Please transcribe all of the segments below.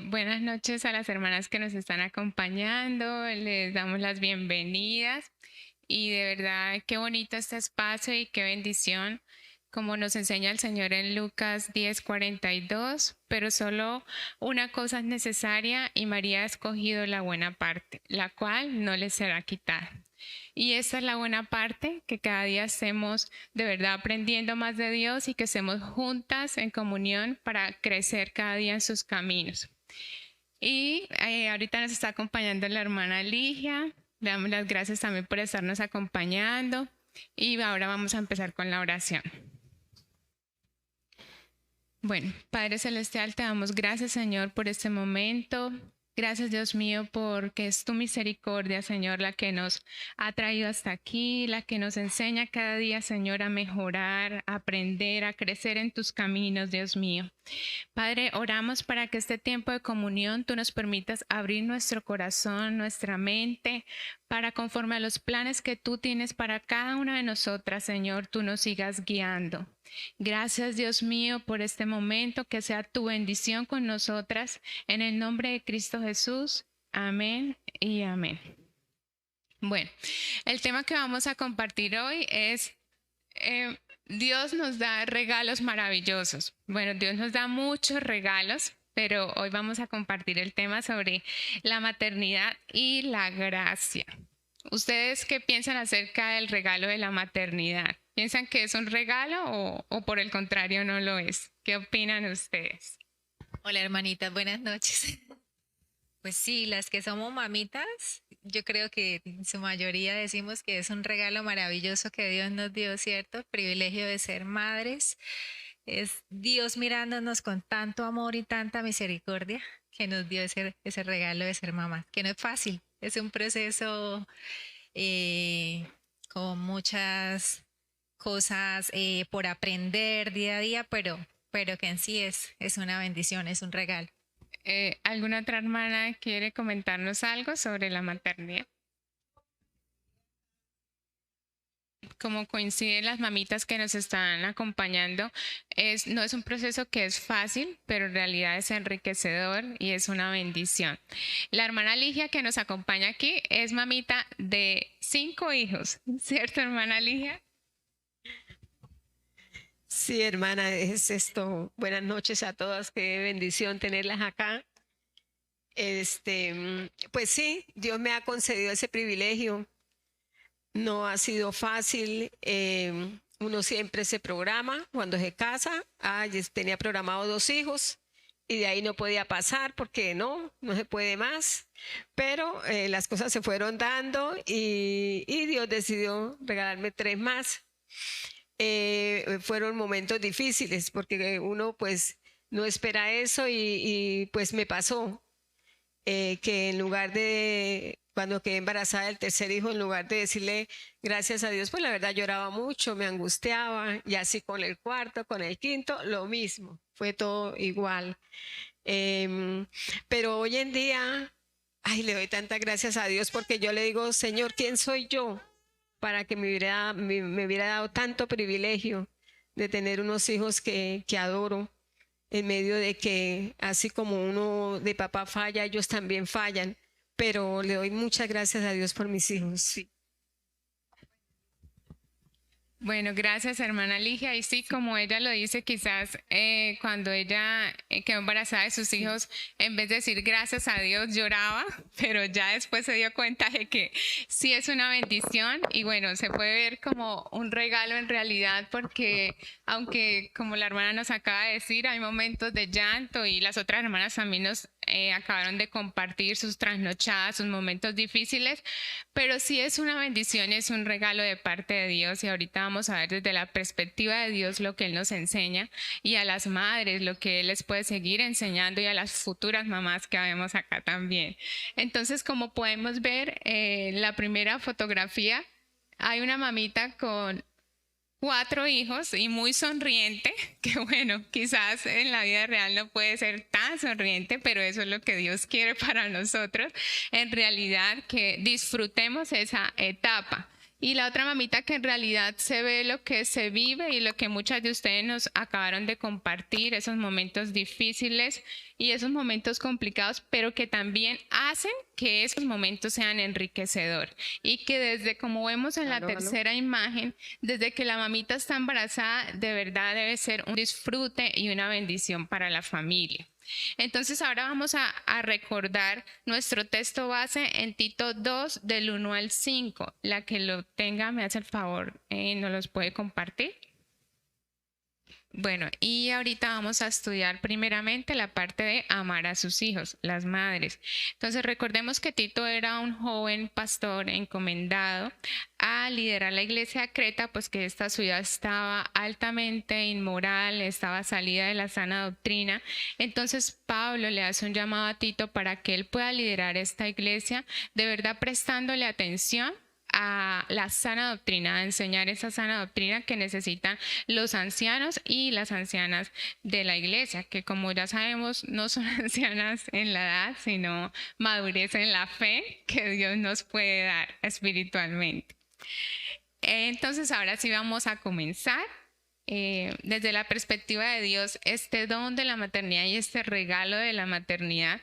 Buenas noches a las hermanas que nos están acompañando. Les damos las bienvenidas y de verdad qué bonito este espacio y qué bendición, como nos enseña el Señor en Lucas 10:42, pero solo una cosa es necesaria y María ha escogido la buena parte, la cual no le será quitada. Y esa es la buena parte, que cada día estemos de verdad aprendiendo más de Dios y que estemos juntas en comunión para crecer cada día en sus caminos. Y ahorita nos está acompañando la hermana Ligia. Le damos las gracias también por estarnos acompañando. Y ahora vamos a empezar con la oración. Bueno, Padre Celestial, te damos gracias, Señor, por este momento. Gracias, Dios mío, porque es tu misericordia, Señor, la que nos ha traído hasta aquí, la que nos enseña cada día, Señor, a mejorar, a aprender, a crecer en tus caminos, Dios mío. Padre, oramos para que este tiempo de comunión tú nos permitas abrir nuestro corazón, nuestra mente, para conforme a los planes que tú tienes para cada una de nosotras, Señor, tú nos sigas guiando. Gracias, Dios mío, por este momento, que sea tu bendición con nosotras, en el nombre de Cristo Jesús. Amén y amén. Bueno, el tema que vamos a compartir hoy es Dios nos da regalos maravillosos. Bueno, Dios nos da muchos regalos, pero hoy vamos a compartir el tema sobre la maternidad y la gracia. ¿Ustedes qué piensan acerca del regalo de la maternidad? ¿Piensan que es un regalo o por el contrario no lo es? ¿Qué opinan ustedes? Hola hermanitas, buenas noches. Pues sí, las que somos mamitas, yo creo que en su mayoría decimos que es un regalo maravilloso que Dios nos dio, ¿cierto? El privilegio de ser madres. Es Dios mirándonos con tanto amor y tanta misericordia que nos dio ese regalo de ser mamá, que no es fácil, es un proceso eh, con muchas cosas por aprender día a día, pero que en sí es una bendición, es un regalo. ¿Alguna otra hermana quiere comentarnos algo sobre la maternidad? Como coinciden las mamitas que nos están acompañando, no es un proceso que es fácil, pero en realidad es enriquecedor y es una bendición. La hermana Ligia que nos acompaña aquí es mamita de 5 hijos, ¿cierto, hermana Ligia? Sí, hermana, es esto. Buenas noches a todas, qué bendición tenerlas acá. Pues sí, Dios me ha concedido ese privilegio. No ha sido fácil. Uno siempre se programa cuando se casa. Tenía programado 2 hijos y de ahí no podía pasar porque no se puede más. Pero las cosas se fueron dando y Dios decidió regalarme 3 más. Fueron momentos difíciles porque uno pues no espera eso y pues me pasó que en lugar de, cuando quedé embarazada del tercer hijo, en lugar de decirle gracias a Dios, pues la verdad lloraba mucho, me angustiaba y así con el cuarto, con el quinto, lo mismo, fue todo igual. Em, pero hoy en día, le doy tantas gracias a Dios porque yo le digo, Señor, ¿quién soy yo para que me hubiera dado tanto privilegio de tener unos hijos que adoro, en medio de que así como uno de papá falla, ellos también fallan, pero le doy muchas gracias a Dios por mis hijos. Sí. Bueno, gracias, hermana Ligia. Y sí, como ella lo dice, quizás cuando ella quedó embarazada de sus hijos, en vez de decir gracias a Dios, lloraba, pero ya después se dio cuenta de que sí es una bendición y bueno, se puede ver como un regalo en realidad porque aunque como la hermana nos acaba de decir, hay momentos de llanto y las otras hermanas también nos acabaron de compartir sus trasnochadas, sus momentos difíciles, pero sí es una bendición, es un regalo de parte de Dios y ahorita vamos a ver desde la perspectiva de Dios lo que Él nos enseña y a las madres lo que Él les puede seguir enseñando y a las futuras mamás que vemos acá también. Entonces, como podemos ver, la primera fotografía, hay una mamita con 4 hijos y muy sonriente, que bueno, quizás en la vida real no puede ser tan sonriente, pero eso es lo que Dios quiere para nosotros, en realidad que disfrutemos esa etapa. Y la otra mamita que en realidad se ve lo que se vive y lo que muchas de ustedes nos acabaron de compartir, esos momentos difíciles y esos momentos complicados, pero que también hacen que esos momentos sean enriquecedores. Y que desde, como vemos en la tercera imagen, desde que la mamita está embarazada, de verdad debe ser un disfrute y una bendición para la familia. Entonces ahora vamos a recordar nuestro texto base en Tito 2 del 1 al 5. La que lo tenga me hace el favor, ¿nos los puede compartir? Bueno, y ahorita vamos a estudiar primeramente la parte de amar a sus hijos, las madres. Entonces recordemos que Tito era un joven pastor encomendado a liderar la iglesia de Creta, pues que esta ciudad estaba altamente inmoral, estaba salida de la sana doctrina. Entonces Pablo le hace un llamado a Tito para que él pueda liderar esta iglesia, de verdad prestándole atención a la sana doctrina, a enseñar esa sana doctrina que necesitan los ancianos y las ancianas de la iglesia, que como ya sabemos no son ancianas en la edad, sino madurez en la fe que Dios nos puede dar espiritualmente. Entonces ahora sí vamos a comenzar. Desde la perspectiva de Dios, este don de la maternidad y este regalo de la maternidad,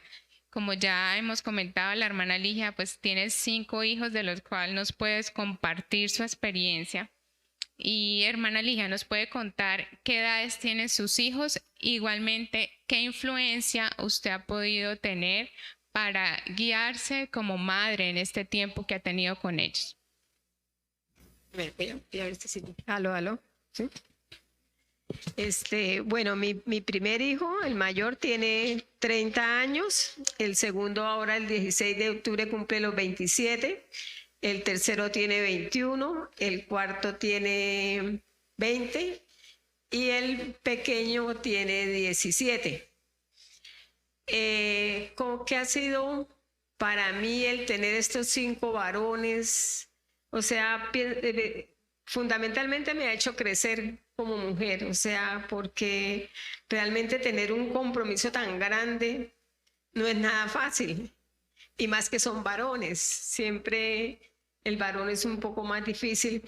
como ya hemos comentado, la hermana Ligia pues tiene 5 hijos de los cuales nos puedes compartir su experiencia. Y hermana Ligia, ¿nos puede contar qué edades tienen sus hijos? Igualmente, ¿qué influencia usted ha podido tener para guiarse como madre en este tiempo que ha tenido con ellos? Voy a ver si aló, ¿sí? Bueno, mi primer hijo, el mayor, tiene 30 años, el segundo ahora el 16 de octubre cumple los 27, el tercero tiene 21, el cuarto tiene 20 y el pequeño tiene 17. ¿Cómo que ha sido para mí el tener estos 5 varones? O sea, fundamentalmente me ha hecho crecer como mujer, o sea, porque realmente tener un compromiso tan grande no es nada fácil, y más que son varones, siempre el varón es un poco más difícil,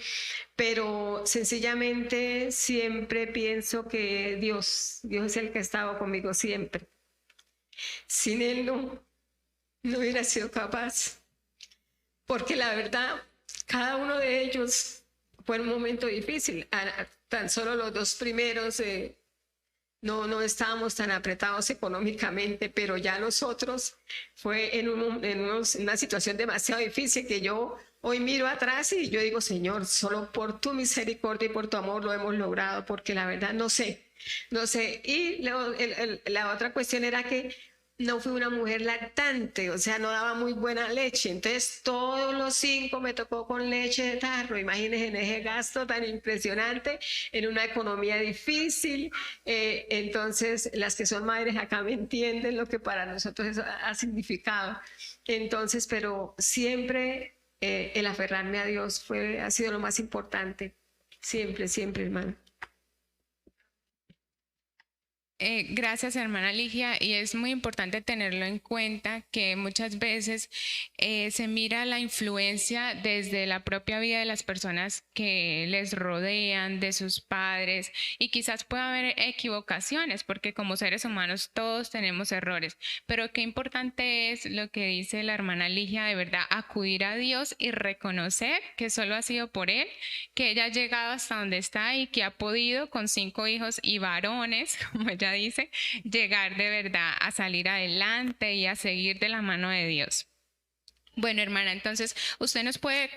pero sencillamente siempre pienso que Dios es el que ha estado conmigo siempre. Sin Él no hubiera sido capaz, porque la verdad, cada uno de ellos fue un momento difícil. Tan solo los 2 primeros no estábamos tan apretados económicamente, pero ya los otros fue en una situación demasiado difícil que yo hoy miro atrás y yo digo, Señor, solo por tu misericordia y por tu amor lo hemos logrado, porque la verdad no sé. Y la otra cuestión era que no fui una mujer lactante, o sea, no daba muy buena leche. Entonces, todos los 5 me tocó con leche de tarro. Imagínense en ese gasto tan impresionante, en una economía difícil. Entonces, las que son madres acá me entienden lo que para nosotros eso ha significado. Entonces, pero siempre el aferrarme a Dios ha sido lo más importante. Siempre, siempre, hermano. Gracias, hermana Ligia, y es muy importante tenerlo en cuenta que muchas veces se mira la influencia desde la propia vida de las personas que les rodean, de sus padres, y quizás pueda haber equivocaciones, porque como seres humanos todos tenemos errores, pero qué importante es lo que dice la hermana Ligia, de verdad, acudir a Dios y reconocer que solo ha sido por Él, que ella ha llegado hasta donde está y que ha podido con 5 hijos y varones, como ella dice, llegar de verdad a salir adelante y a seguir de la mano de Dios. Bueno, hermana, entonces usted nos puede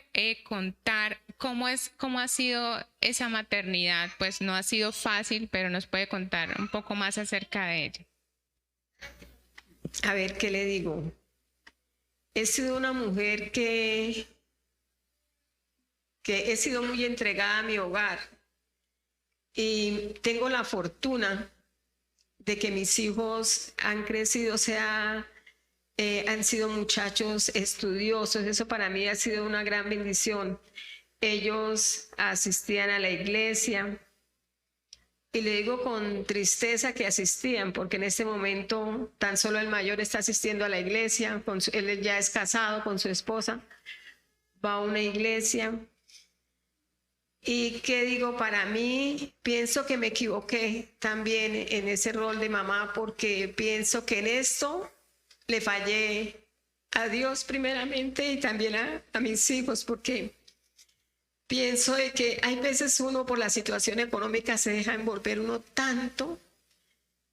contar cómo ha sido esa maternidad. Pues no ha sido fácil, pero nos puede contar un poco más acerca de ella. A ver, ¿qué le digo? He sido una mujer que he sido muy entregada a mi hogar y tengo la fortuna de que mis hijos han crecido, o sea, han sido muchachos estudiosos. Eso para mí ha sido una gran bendición. Ellos asistían a la iglesia y le digo con tristeza que asistían, porque en este momento tan solo el mayor está asistiendo a la iglesia, él ya es casado con su esposa, va a una iglesia Y qué digo, para mí, pienso que me equivoqué también en ese rol de mamá, porque pienso que en esto le fallé a Dios primeramente y también a mis hijos, porque pienso de que hay veces uno por la situación económica se deja envolver uno tanto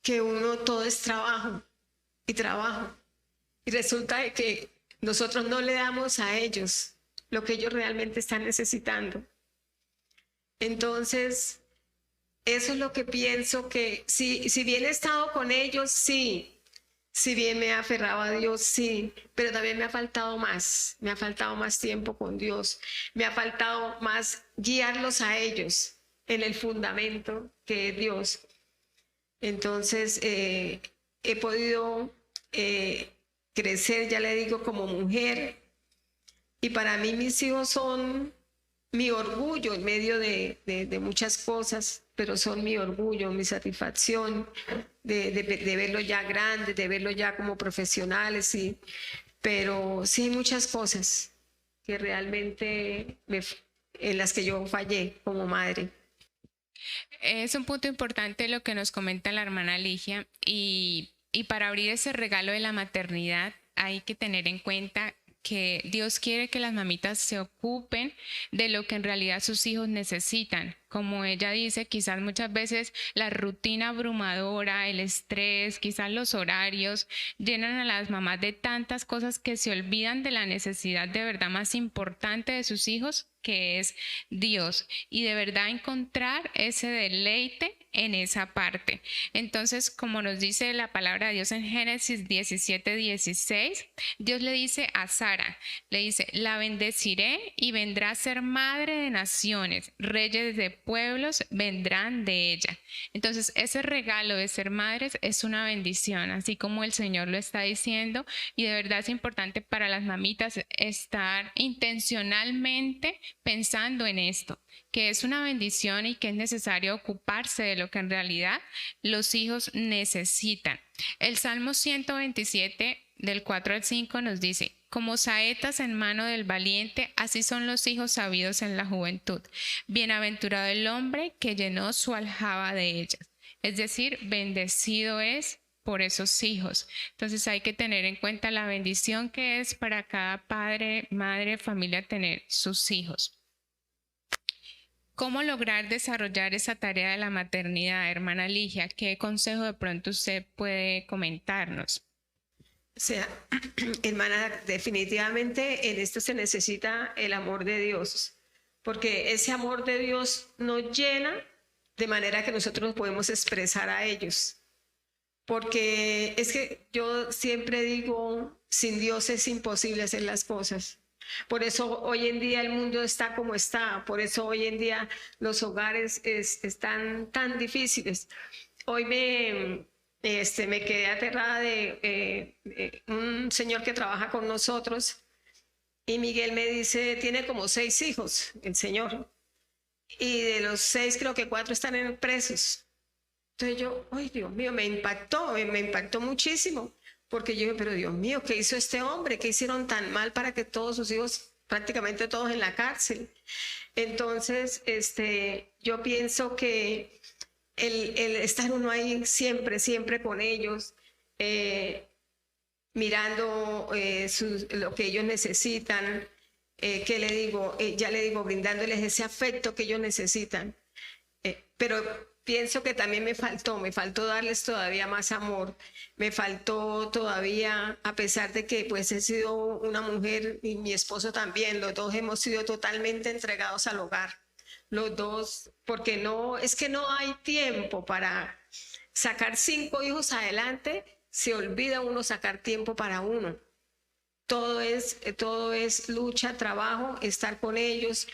que uno todo es trabajo y trabajo. Y resulta de que nosotros no le damos a ellos lo que ellos realmente están necesitando. Entonces, eso es lo que pienso, que si bien he estado con ellos, sí. Si bien me he aferrado a Dios, sí, pero también me ha faltado más tiempo con Dios, me ha faltado más guiarlos a ellos en el fundamento que es Dios. Entonces, he podido crecer, ya le digo, como mujer, y para mí mis hijos son mi orgullo en medio de muchas cosas, pero son mi orgullo, mi satisfacción de verlos ya grandes, de verlos ya como profesionales, sí. Pero sí hay muchas cosas que realmente en las que yo fallé como madre. Es un punto importante lo que nos comenta la hermana Ligia y para abrir ese regalo de la maternidad hay que tener en cuenta que Dios quiere que las mamitas se ocupen de lo que en realidad sus hijos necesitan. Como ella dice, quizás muchas veces la rutina abrumadora, el estrés, quizás los horarios, llenan a las mamás de tantas cosas que se olvidan de la necesidad de verdad más importante de sus hijos, que es Dios, y de verdad encontrar ese deleite en esa parte. Entonces, como nos dice la palabra de Dios en Génesis 17:16, Dios le dice a Sara, le dice, la bendeciré y vendrá a ser madre de naciones, reyes de pueblos vendrán de ella. Entonces, ese regalo de ser madres es una bendición, así como el Señor lo está diciendo, y de verdad es importante para las mamitas estar intencionalmente pensando en esto, que es una bendición y que es necesario ocuparse de lo que en realidad los hijos necesitan. El Salmo 127, del 4 al 5 nos dice, como saetas en mano del valiente, así son los hijos sabidos en la juventud. Bienaventurado el hombre que llenó su aljaba de ellas. Es decir, bendecido es por esos hijos. Entonces hay que tener en cuenta la bendición que es para cada padre, madre, familia tener sus hijos. ¿Cómo lograr desarrollar esa tarea de la maternidad, hermana Ligia? ¿Qué consejo de pronto usted puede comentarnos? O sea, hermana, definitivamente en esto se necesita el amor de Dios, porque ese amor de Dios nos llena de manera que nosotros podemos expresar a ellos. Porque es que yo siempre digo, sin Dios es imposible hacer las cosas. Por eso hoy en día el mundo está como está, por eso hoy en día los hogares están tan difíciles. Hoy me quedé aterrada de un señor que trabaja con nosotros y Miguel me dice, tiene como 6 hijos, el señor, y de los 6 creo que 4 están presos. Entonces yo, ay Dios mío, me impactó muchísimo, porque yo dije, pero Dios mío, ¿qué hizo este hombre? ¿Qué hicieron tan mal para que todos sus hijos, prácticamente todos en la cárcel? Entonces, yo pienso que el estar uno ahí siempre con ellos, mirando lo que ellos necesitan, ¿qué le digo? Ya le digo, brindándoles ese afecto que ellos necesitan. Pero pienso que también me faltó darles todavía más amor, me faltó todavía, a pesar de que pues he sido una mujer y mi esposo también, los dos hemos sido totalmente entregados al hogar, los dos, porque es que no hay tiempo para sacar 5 hijos adelante, se olvida uno sacar tiempo para uno. Todo es lucha, trabajo, estar con ellos.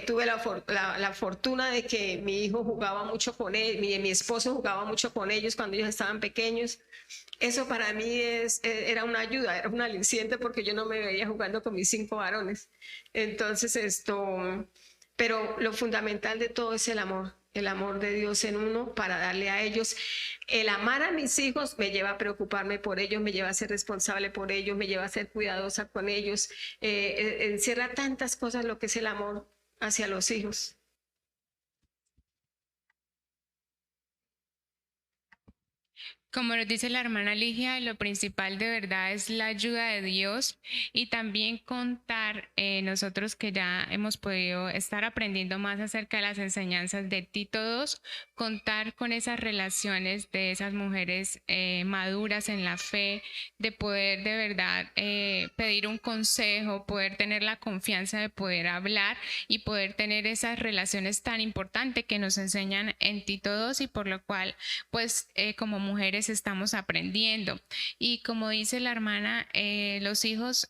Tuve la fortuna de que mi hijo jugaba mucho con él, mi esposo jugaba mucho con ellos cuando ellos estaban pequeños. Eso para mí era una ayuda, era un aliciente porque yo no me veía jugando con mis 5 varones. Entonces pero lo fundamental de todo es el amor de Dios en uno para darle a ellos. El amar a mis hijos me lleva a preocuparme por ellos, me lleva a ser responsable por ellos, me lleva a ser cuidadosa con ellos. Encierra tantas cosas lo que es el amor hacia los hijos. Como nos dice la hermana Ligia, lo principal de verdad es la ayuda de Dios y también contar nosotros que ya hemos podido estar aprendiendo más acerca de las enseñanzas de Tito II, contar con esas relaciones de esas mujeres maduras en la fe, de poder de verdad pedir un consejo, poder tener la confianza de poder hablar y poder tener esas relaciones tan importantes que nos enseñan en Tito II y por lo cual pues como mujeres estamos aprendiendo. Y como dice la hermana, los hijos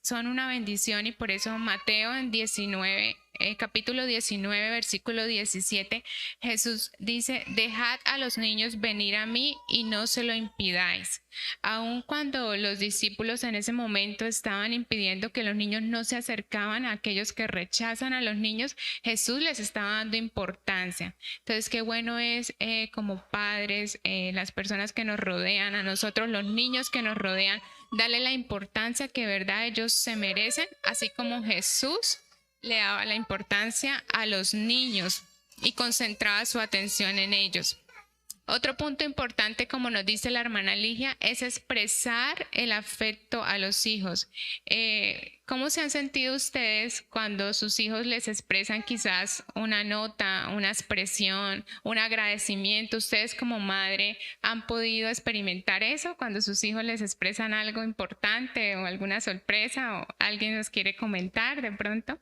son una bendición y por eso Mateo en 19, capítulo 19, versículo 17, Jesús dice, dejad a los niños venir a mí y no se lo impidáis. Aun cuando los discípulos en ese momento estaban impidiendo que los niños no se acercaban a aquellos que rechazan a los niños, Jesús les estaba dando importancia. Entonces, qué bueno es como padres, las personas que nos rodean, a nosotros los niños que nos rodean, darle la importancia que de verdad ellos se merecen, así como Jesús le daba la importancia a los niños y concentraba su atención en ellos. Otro punto importante, como nos dice la hermana Ligia, es expresar el afecto a los hijos. ¿Cómo se han sentido ustedes cuando sus hijos les expresan quizás una nota, una expresión, un agradecimiento? ¿Ustedes como madre han podido experimentar eso cuando sus hijos les expresan algo importante o alguna sorpresa o alguien nos quiere comentar de pronto?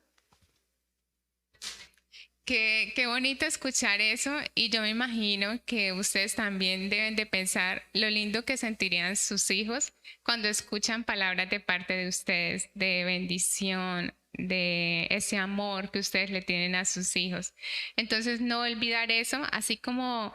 Qué bonito escuchar eso y yo me imagino que ustedes también deben de pensar lo lindo que sentirían sus hijos cuando escuchan palabras de parte de ustedes, de bendición, de ese amor que ustedes le tienen a sus hijos. Entonces no olvidar eso, así como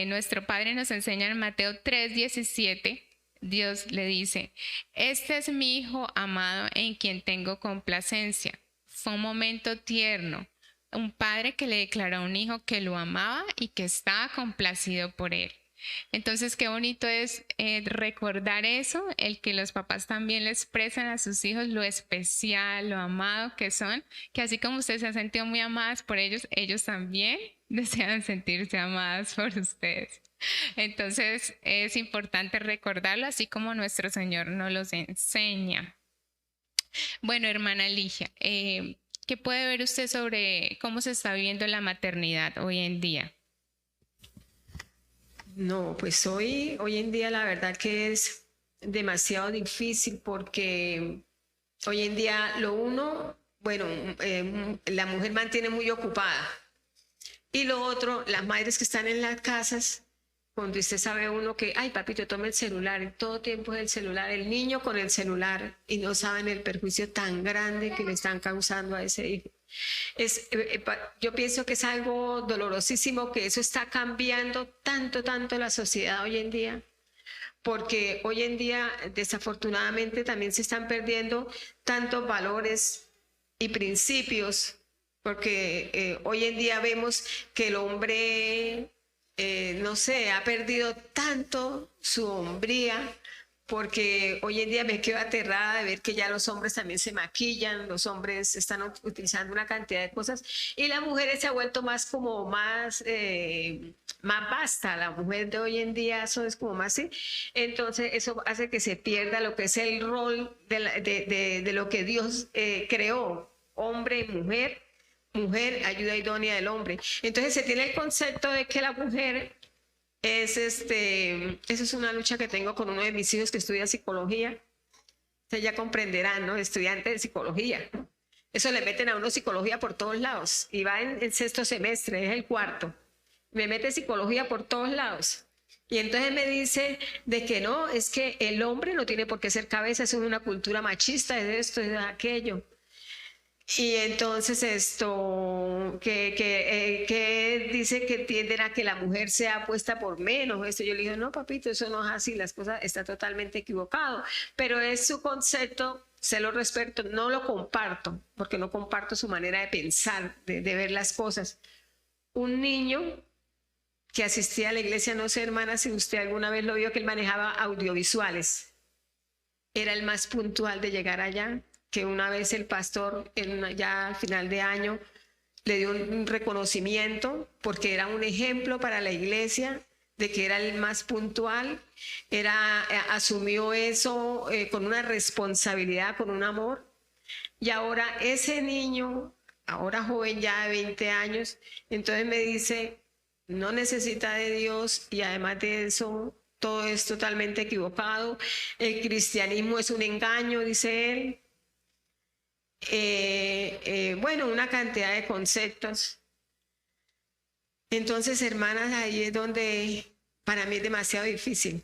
nuestro Padre nos enseña en Mateo 3:17, Dios le dice, este es mi Hijo amado en quien tengo complacencia. Fue un momento tierno. Un padre que le declaró a un hijo que lo amaba y que estaba complacido por él. Entonces, qué bonito es recordar eso, el que los papás también le expresan a sus hijos lo especial, lo amado que son, que así como ustedes se han sentido muy amadas por ellos, ellos también desean sentirse amadas por ustedes. Entonces, es importante recordarlo, así como nuestro Señor nos los enseña. Bueno, hermana Ligia, ¿qué puede ver usted sobre cómo se está viviendo la maternidad hoy en día? No, pues hoy en día la verdad que es demasiado difícil porque hoy en día la mujer mantiene muy ocupada y lo otro, las madres que están en las casas, cuando usted sabe uno que, ay papito, toma el celular, todo tiempo es el celular, el niño con el celular y no saben el perjuicio tan grande que le están causando a ese hijo. Yo pienso que es algo dolorosísimo que eso está cambiando tanto la sociedad hoy en día, porque hoy en día desafortunadamente también se están perdiendo tantos valores y principios, porque hoy en día vemos que el hombre no sé, ha perdido tanto su hombría, porque hoy en día me quedo aterrada de ver que ya los hombres también se maquillan, los hombres están utilizando una cantidad de cosas y la mujer se ha vuelto más más basta, la mujer de hoy en día eso es como más así, entonces eso hace que se pierda lo que es el rol de lo que Dios creó, hombre y mujer, ayuda idónea del hombre. Entonces se tiene el concepto de que la mujer eso es una lucha que tengo con uno de mis hijos que estudia psicología. Ustedes ya comprenderán, ¿no? Estudiante de psicología. Eso le meten a uno psicología por todos lados. Y va en sexto semestre, es el cuarto. Me mete psicología por todos lados. Y entonces me dice de que no, es que el hombre no tiene por qué ser cabeza, eso es una cultura machista, es esto, es aquello. Y entonces que dice que tienden a que la mujer sea puesta por menos. Esto yo le digo, no, papito, eso no es así, las cosas están totalmente equivocado. Pero es su concepto, se lo respeto, no lo comparto, porque no comparto su manera de pensar, de ver las cosas. Un niño que asistía a la iglesia, no sé, hermana, si usted alguna vez lo vio, que él manejaba audiovisuales. Era el más puntual de llegar allá. que una vez el pastor, ya al final de año, le dio un reconocimiento porque era un ejemplo para la iglesia de que era el más puntual, asumió eso con una responsabilidad, con un amor. Y ahora ese niño, ahora joven ya de 20 años, entonces me dice, no necesita de Dios y además de eso, todo es totalmente equivocado. El cristianismo es un engaño, dice él. Bueno, una cantidad de conceptos. Entonces, hermanas, ahí es donde para mí es demasiado difícil.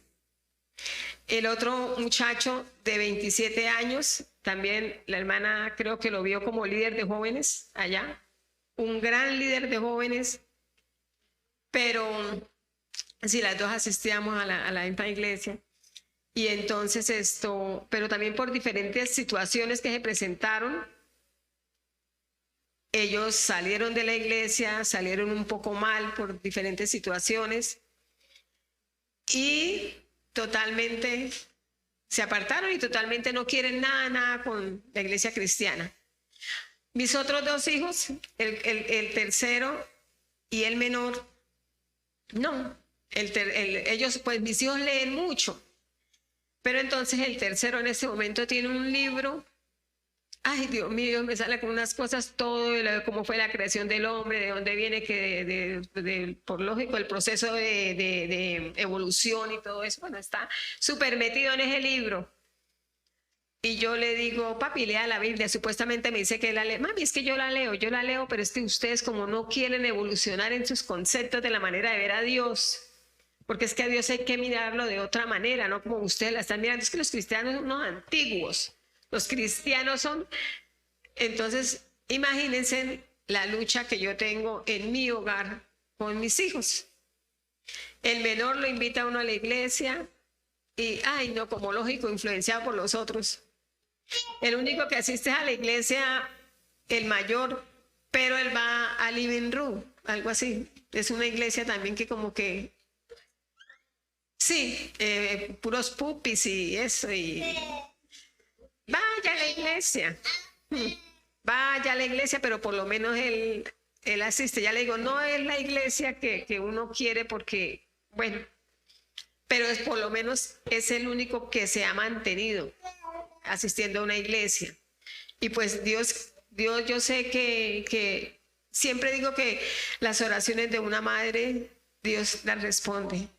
El otro muchacho de 27 años, también la hermana creo que lo vio como líder de jóvenes allá, un gran líder de jóvenes, pero sí, las dos asistíamos a la misma iglesia. Y entonces pero también por diferentes situaciones que se presentaron, ellos salieron de la iglesia, salieron un poco mal por diferentes situaciones y totalmente se apartaron y totalmente no quieren nada con la iglesia cristiana. Mis otros dos hijos, el tercero y el menor, no. Ellos, pues mis hijos leen mucho, pero entonces el tercero en ese momento tiene un libro. Ay, Dios mío, me sale con unas cosas todo, cómo fue la creación del hombre, de dónde viene, por lógico, el proceso de evolución y todo eso. Bueno, está súper metido en ese libro. Y yo le digo, papi, lea la Biblia. Supuestamente me dice que la lee. Mami, es que yo la leo, pero es que ustedes como no quieren evolucionar en sus conceptos de la manera de ver a Dios, porque es que a Dios hay que mirarlo de otra manera, no como ustedes la están mirando. Es que los cristianos son unos antiguos. Los cristianos son, entonces imagínense la lucha que yo tengo en mi hogar con mis hijos. El menor lo invita a uno a la iglesia y, ay no, como lógico, influenciado por los otros. El único que asiste a la iglesia, el mayor, pero él va a Living Room, algo así. Es una iglesia también que como que, sí, puros pupis y eso y... Vaya a la iglesia, vaya a la iglesia, pero por lo menos él asiste. Ya le digo, no es la iglesia que uno quiere porque, bueno, pero por lo menos es el único que se ha mantenido asistiendo a una iglesia. Y pues Dios, yo sé que siempre digo que las oraciones de una madre, Dios las responde.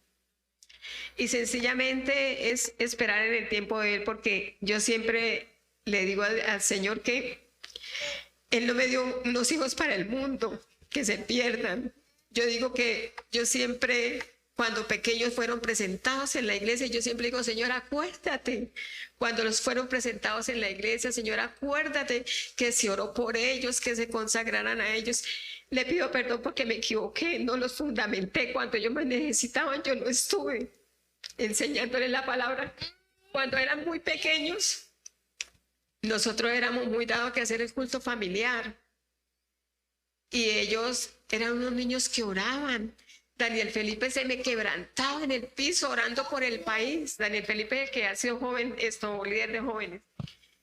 Y sencillamente es esperar en el tiempo de Él, porque yo siempre le digo al Señor que Él no me dio unos hijos para el mundo, que se pierdan. Yo digo que yo siempre, cuando pequeños fueron presentados en la iglesia, yo siempre digo, Señor, acuérdate. Cuando los fueron presentados en la iglesia, Señor, acuérdate que se oró por ellos, que se consagraran a ellos. Le pido perdón porque me equivoqué, no los fundamenté. Cuando ellos me necesitaban, yo no estuve enseñándoles la palabra. Cuando eran muy pequeños, nosotros éramos muy dados a hacer el culto familiar y ellos eran unos niños que oraban. Daniel Felipe se me quebrantaba en el piso orando por el país. Daniel Felipe, que ha sido joven, líder de jóvenes,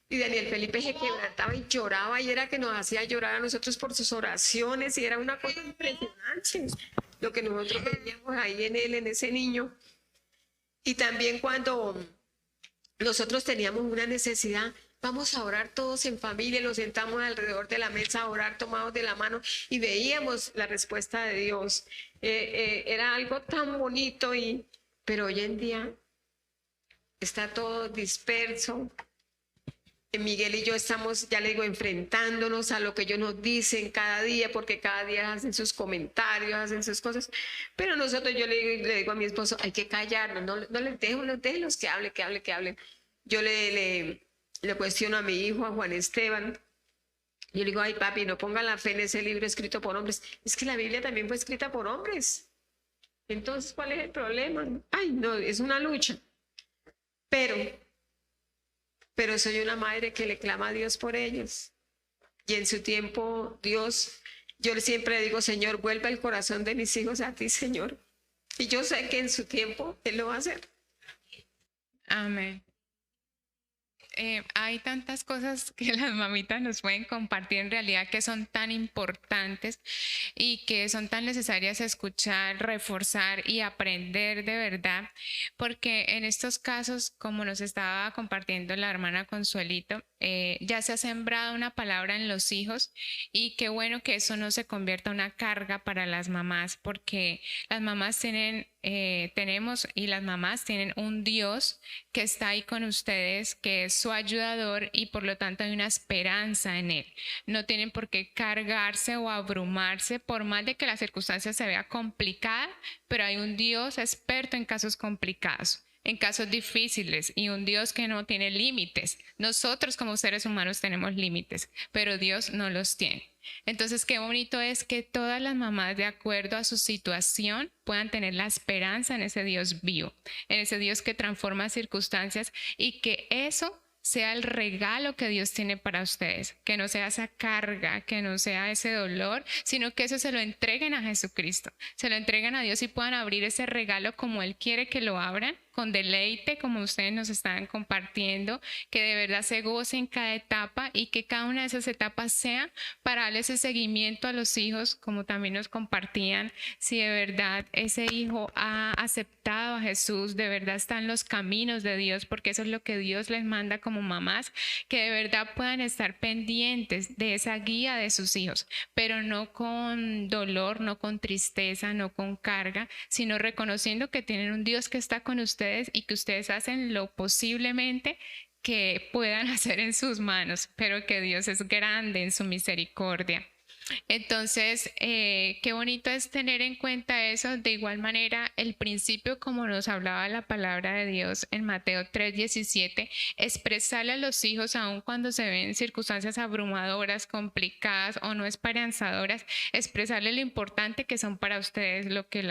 y Daniel Felipe se quebrantaba y lloraba y era que nos hacía llorar a nosotros por sus oraciones y era una cosa impresionante lo que nosotros veíamos ahí en él, en ese niño. Y también cuando nosotros teníamos una necesidad, vamos a orar todos en familia, nos sentamos alrededor de la mesa a orar tomados de la mano y veíamos la respuesta de Dios. Era algo tan bonito, pero hoy en día está todo disperso. Miguel y yo estamos, ya le digo, enfrentándonos a lo que ellos nos dicen cada día, porque cada día hacen sus comentarios, hacen sus cosas. Pero nosotros, yo le digo a mi esposo, hay que callarnos, no les déjenlos que hablen. Yo le cuestiono a mi hijo, a Juan Esteban. Yo le digo, ay papi, no pongan la fe en ese libro escrito por hombres. Es que la Biblia también fue escrita por hombres. Entonces, ¿cuál es el problema? Ay, no, es una lucha. Pero soy una madre que le clama a Dios por ellos. Y en su tiempo, Dios, yo siempre digo, Señor, vuelva el corazón de mis hijos a ti, Señor. Y yo sé que en su tiempo Él lo va a hacer. Amén. Hay tantas cosas que las mamitas nos pueden compartir en realidad que son tan importantes y que son tan necesarias escuchar, reforzar y aprender de verdad, porque en estos casos, como nos estaba compartiendo la hermana Consuelito, ya se ha sembrado una palabra en los hijos y qué bueno que eso no se convierta en una carga para las mamás, porque las mamás tenemos y las mamás tienen un Dios que está ahí con ustedes, que es su ayudador y por lo tanto hay una esperanza en él. No tienen por qué cargarse o abrumarse por más de que la circunstancia se vea complicada, pero hay un Dios experto en casos complicados, en casos difíciles, y un Dios que no tiene límites. Nosotros como seres humanos tenemos límites, pero Dios no los tiene. Entonces, qué bonito es que todas las mamás, de acuerdo a su situación, puedan tener la esperanza en ese Dios vivo, en ese Dios que transforma circunstancias, y que eso sea el regalo que Dios tiene para ustedes, que no sea esa carga, que no sea ese dolor, sino que eso se lo entreguen a Jesucristo, se lo entreguen a Dios y puedan abrir ese regalo como Él quiere que lo abran, con deleite, como ustedes nos están compartiendo, que de verdad se goce en cada etapa y que cada una de esas etapas sea para darle ese seguimiento a los hijos, como también nos compartían, si de verdad ese hijo ha aceptado a Jesús, de verdad está en los caminos de Dios, porque eso es lo que Dios les manda como mamás, que de verdad puedan estar pendientes de esa guía de sus hijos, pero no con dolor, no con tristeza, no con carga, sino reconociendo que tienen un Dios que está con ustedes y que ustedes hacen lo posiblemente que puedan hacer en sus manos, pero que Dios es grande en su misericordia. Entonces, qué bonito es tener en cuenta eso. De igual manera, el principio, como nos hablaba la palabra de Dios en Mateo 3:17, expresarle a los hijos, aun cuando se ven circunstancias abrumadoras, complicadas o no esperanzadoras, expresarle lo importante que son para ustedes, lo que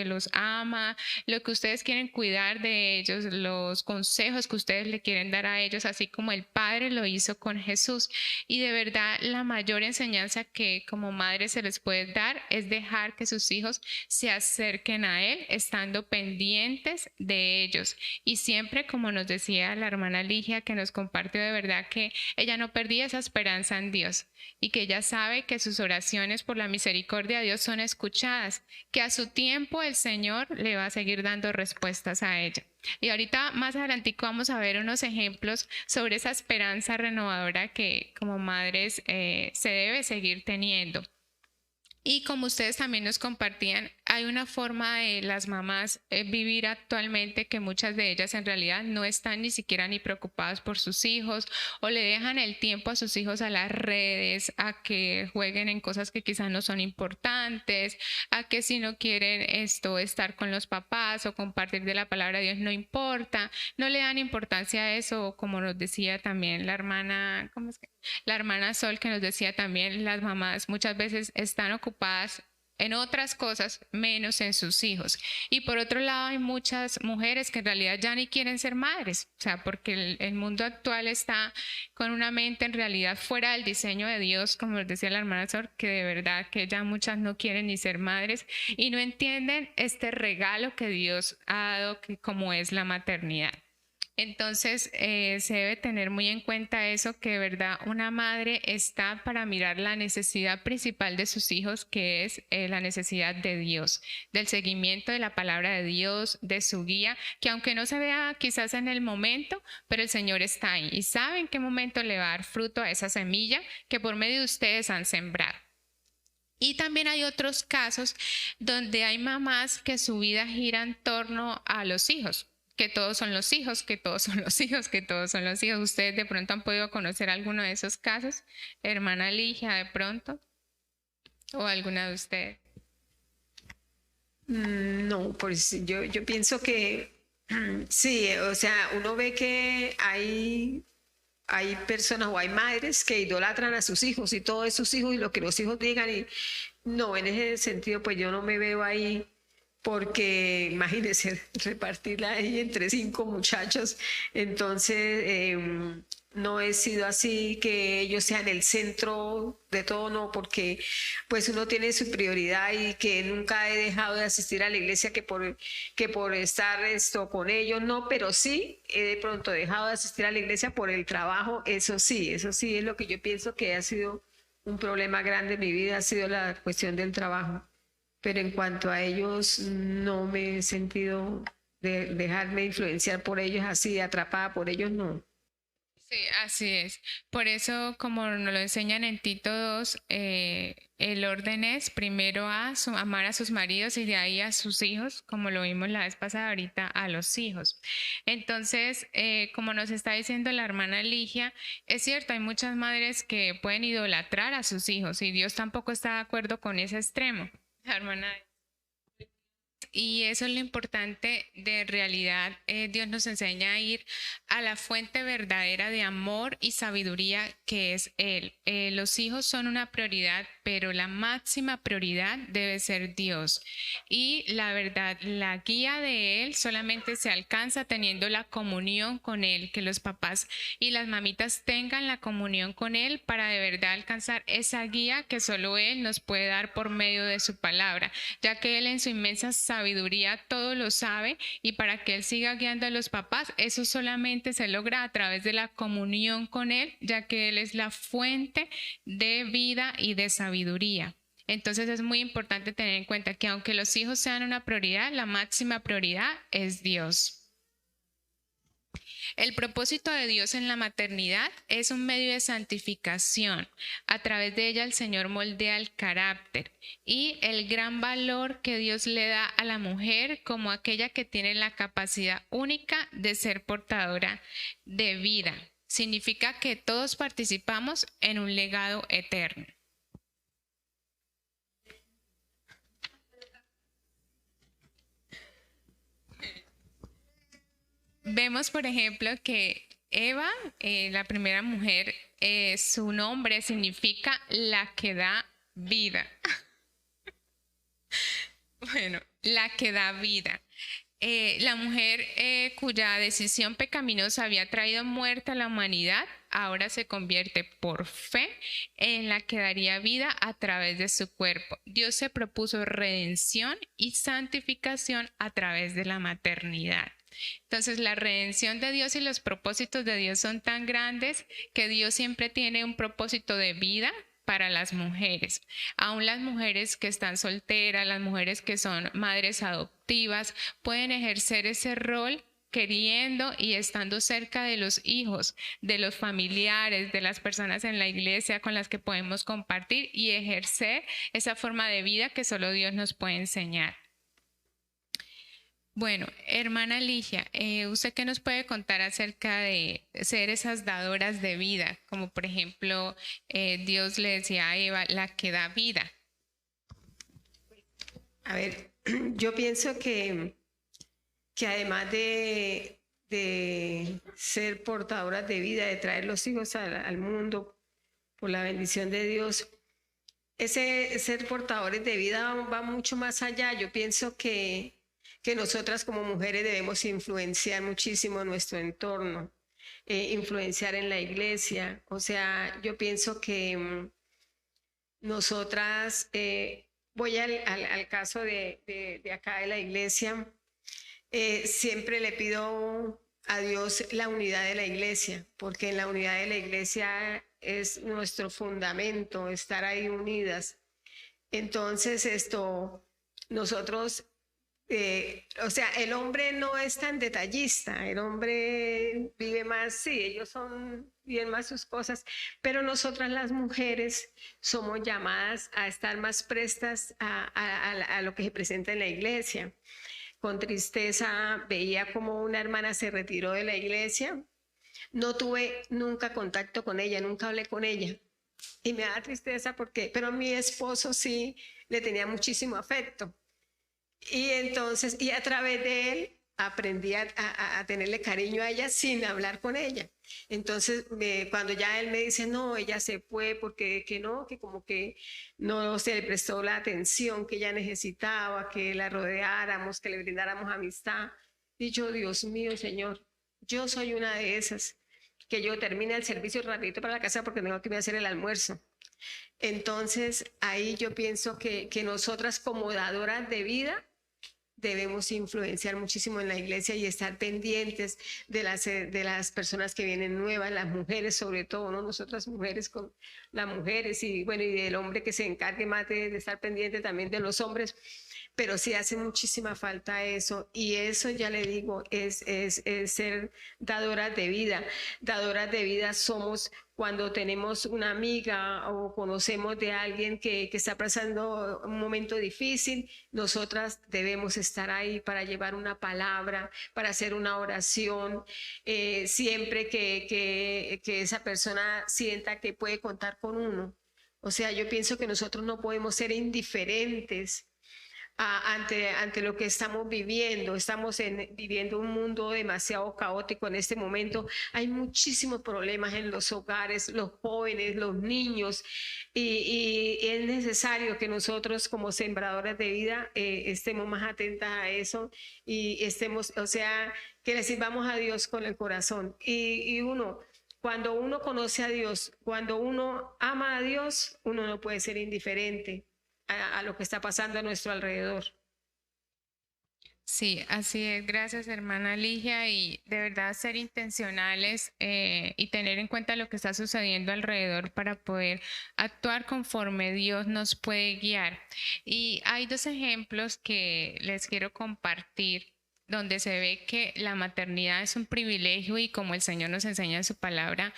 los ama, lo que ustedes quieren cuidar de ellos, los consejos que ustedes le quieren dar a ellos, así como el Padre lo hizo con Jesús. Y de verdad, la mayor enseñanza que como madre se les puede dar es dejar que sus hijos se acerquen a Él, estando pendientes de ellos. Y siempre, como nos decía la hermana Ligia, que nos compartió, de verdad que ella no perdía esa esperanza en Dios y que ella sabe que sus oraciones por la misericordia de Dios son escuchadas, que a su tiempo el Señor le va a seguir dando respuestas a ella. Y ahorita más adelantico vamos a ver unos ejemplos sobre esa esperanza renovadora que como madres se debe seguir teniendo. Y como ustedes también nos compartían, hay una forma de las mamás vivir actualmente que muchas de ellas en realidad no están ni siquiera ni preocupadas por sus hijos, o le dejan el tiempo a sus hijos a las redes, a que jueguen en cosas que quizás no son importantes, a que si no quieren estar con los papás o compartir de la palabra de Dios no importa, no le dan importancia a eso, como nos decía también la hermana, ¿cómo es que? La hermana Sol, que nos decía también, las mamás muchas veces están ocupadas en otras cosas menos en sus hijos. Y por otro lado hay muchas mujeres que en realidad ya ni quieren ser madres, o sea, porque el mundo actual está con una mente en realidad fuera del diseño de Dios, como nos decía la hermana Sol, que de verdad que ya muchas no quieren ni ser madres y no entienden este regalo que Dios ha dado, que como es la maternidad. Entonces, se debe tener muy en cuenta eso, que de verdad una madre está para mirar la necesidad principal de sus hijos, que es la necesidad de Dios, del seguimiento de la palabra de Dios, de su guía, que aunque no se vea quizás en el momento, pero el Señor está ahí y sabe en qué momento le va a dar fruto a esa semilla que por medio de ustedes han sembrado. Y también hay otros casos donde hay mamás que su vida gira en torno a los hijos, que todos son los hijos, que todos son los hijos, que todos son los hijos. ¿Ustedes de pronto han podido conocer alguno de esos casos? Hermana Ligia, de pronto, o alguna de ustedes. No, pues yo pienso que sí, o sea, uno ve que hay personas o hay madres que idolatran a sus hijos y todo es sus hijos y lo que los hijos digan, y no, en ese sentido pues yo no me veo ahí, porque imagínense repartirla ahí entre 5 muchachos. Entonces no he sido así, que ellos sean el centro de todo, no, porque pues uno tiene su prioridad y que nunca he dejado de asistir a la iglesia que por estar esto con ellos, no, pero sí he de pronto dejado de asistir a la iglesia por el trabajo, eso sí es lo que yo pienso que ha sido un problema grande en mi vida, ha sido la cuestión del trabajo. Pero en cuanto a ellos, no me he sentido de dejarme influenciar por ellos así, atrapada por ellos, no. Sí, así es. Por eso, como nos lo enseñan en Tito 2, el orden es primero amar a sus maridos y de ahí a sus hijos, como lo vimos la vez pasada, ahorita a los hijos. Entonces, como nos está diciendo la hermana Ligia, es cierto, hay muchas madres que pueden idolatrar a sus hijos y Dios tampoco está de acuerdo con ese extremo. La hermana. Y eso es lo importante de realidad. Dios nos enseña a ir a la fuente verdadera de amor y sabiduría que es Él. Los hijos son una prioridad, pero la máxima prioridad debe ser Dios. Y la verdad, la guía de Él solamente se alcanza teniendo la comunión con Él, que los papás y las mamitas tengan la comunión con Él para de verdad alcanzar esa guía que solo Él nos puede dar por medio de su palabra, ya que Él en su inmensa sabiduría todo lo sabe y para que Él siga guiando a los papás, eso solamente se logra a través de la comunión con Él, ya que Él es la fuente de vida y de sabiduría. Entonces es muy importante tener en cuenta que aunque los hijos sean una prioridad, la máxima prioridad es Dios. El propósito de Dios en la maternidad es un medio de santificación. A través de ella el Señor moldea el carácter y el gran valor que Dios le da a la mujer como aquella que tiene la capacidad única de ser portadora de vida. Significa que todos participamos en un legado eterno. Vemos, por ejemplo, que Eva, la primera mujer, su nombre significa la que da vida. Bueno, la que da vida. La mujer cuya decisión pecaminosa había traído muerte a la humanidad, ahora se convierte por fe en la que daría vida a través de su cuerpo. Dios se propuso redención y santificación a través de la maternidad. Entonces, la redención de Dios y los propósitos de Dios son tan grandes que Dios siempre tiene un propósito de vida para las mujeres. Aún las mujeres que están solteras, las mujeres que son madres adoptivas, pueden ejercer ese rol queriendo y estando cerca de los hijos, de los familiares, de las personas en la iglesia con las que podemos compartir y ejercer esa forma de vida que solo Dios nos puede enseñar. Bueno, hermana Ligia, ¿usted qué nos puede contar acerca de ser esas dadoras de vida? Como por ejemplo, Dios le decía a Eva, la que da vida. A ver, yo pienso que además de ser portadoras de vida, de traer los hijos al mundo por la bendición de Dios, ese ser portadores de vida va mucho más allá. Yo pienso que nosotras como mujeres debemos influenciar muchísimo nuestro entorno, influenciar en la iglesia. O sea, yo pienso que nosotras, voy al caso de acá de la iglesia, siempre le pido a Dios la unidad de la iglesia, porque en la unidad de la iglesia es nuestro fundamento, estar ahí unidas. Entonces, nosotros... o sea, el hombre no es tan detallista, el hombre vive más, sí, ellos son bien más sus cosas, pero nosotras las mujeres somos llamadas a estar más prestas a lo que se presenta en la iglesia. Con tristeza veía como una hermana se retiró de la iglesia, no tuve nunca contacto con ella, nunca hablé con ella. Y me da tristeza pero mi esposo sí le tenía muchísimo afecto. Y entonces, y a través de él aprendí a tenerle cariño a ella sin hablar con ella. Entonces, cuando ya él me dice, no, ella se fue porque que no, que como que no se le prestó la atención que ella necesitaba, que la rodeáramos, que le brindáramos amistad. Y yo, Dios mío, Señor, yo soy una de esas. que yo termine el servicio rapidito para la casa porque tengo que ir a hacer el almuerzo. Entonces, ahí yo pienso que nosotras como dadoras de vida debemos influenciar muchísimo en la iglesia y estar pendientes de las personas que vienen nuevas, las mujeres sobre todo, ¿no? Nosotras mujeres con las mujeres y bueno, y del hombre que se encargue más de estar pendiente también de los hombres, pero sí hace muchísima falta eso y eso ya le digo, es ser dadoras de vida. Dadoras de vida somos cuando tenemos una amiga o conocemos de alguien que está pasando un momento difícil, nosotras debemos estar ahí para llevar una palabra, para hacer una oración, siempre que esa persona sienta que puede contar con uno. O sea, yo pienso que nosotros no podemos ser indiferentes ante lo que estamos viviendo. Estamos viviendo un mundo demasiado caótico en este momento. Hay muchísimos problemas en los hogares, los jóvenes, los niños, y es necesario que nosotros como sembradoras de vida estemos más atentas a eso y estemos, o sea, que le sirvamos a Dios con el corazón. Y cuando uno conoce a Dios, cuando uno ama a Dios, uno no puede ser indiferente a lo que está pasando a nuestro alrededor. Sí, así es. Gracias, hermana Ligia. Y de verdad ser intencionales y tener en cuenta lo que está sucediendo alrededor para poder actuar conforme Dios nos puede guiar. Y hay dos ejemplos que les quiero compartir donde se ve que la maternidad es un privilegio y como el Señor nos enseña en su palabra,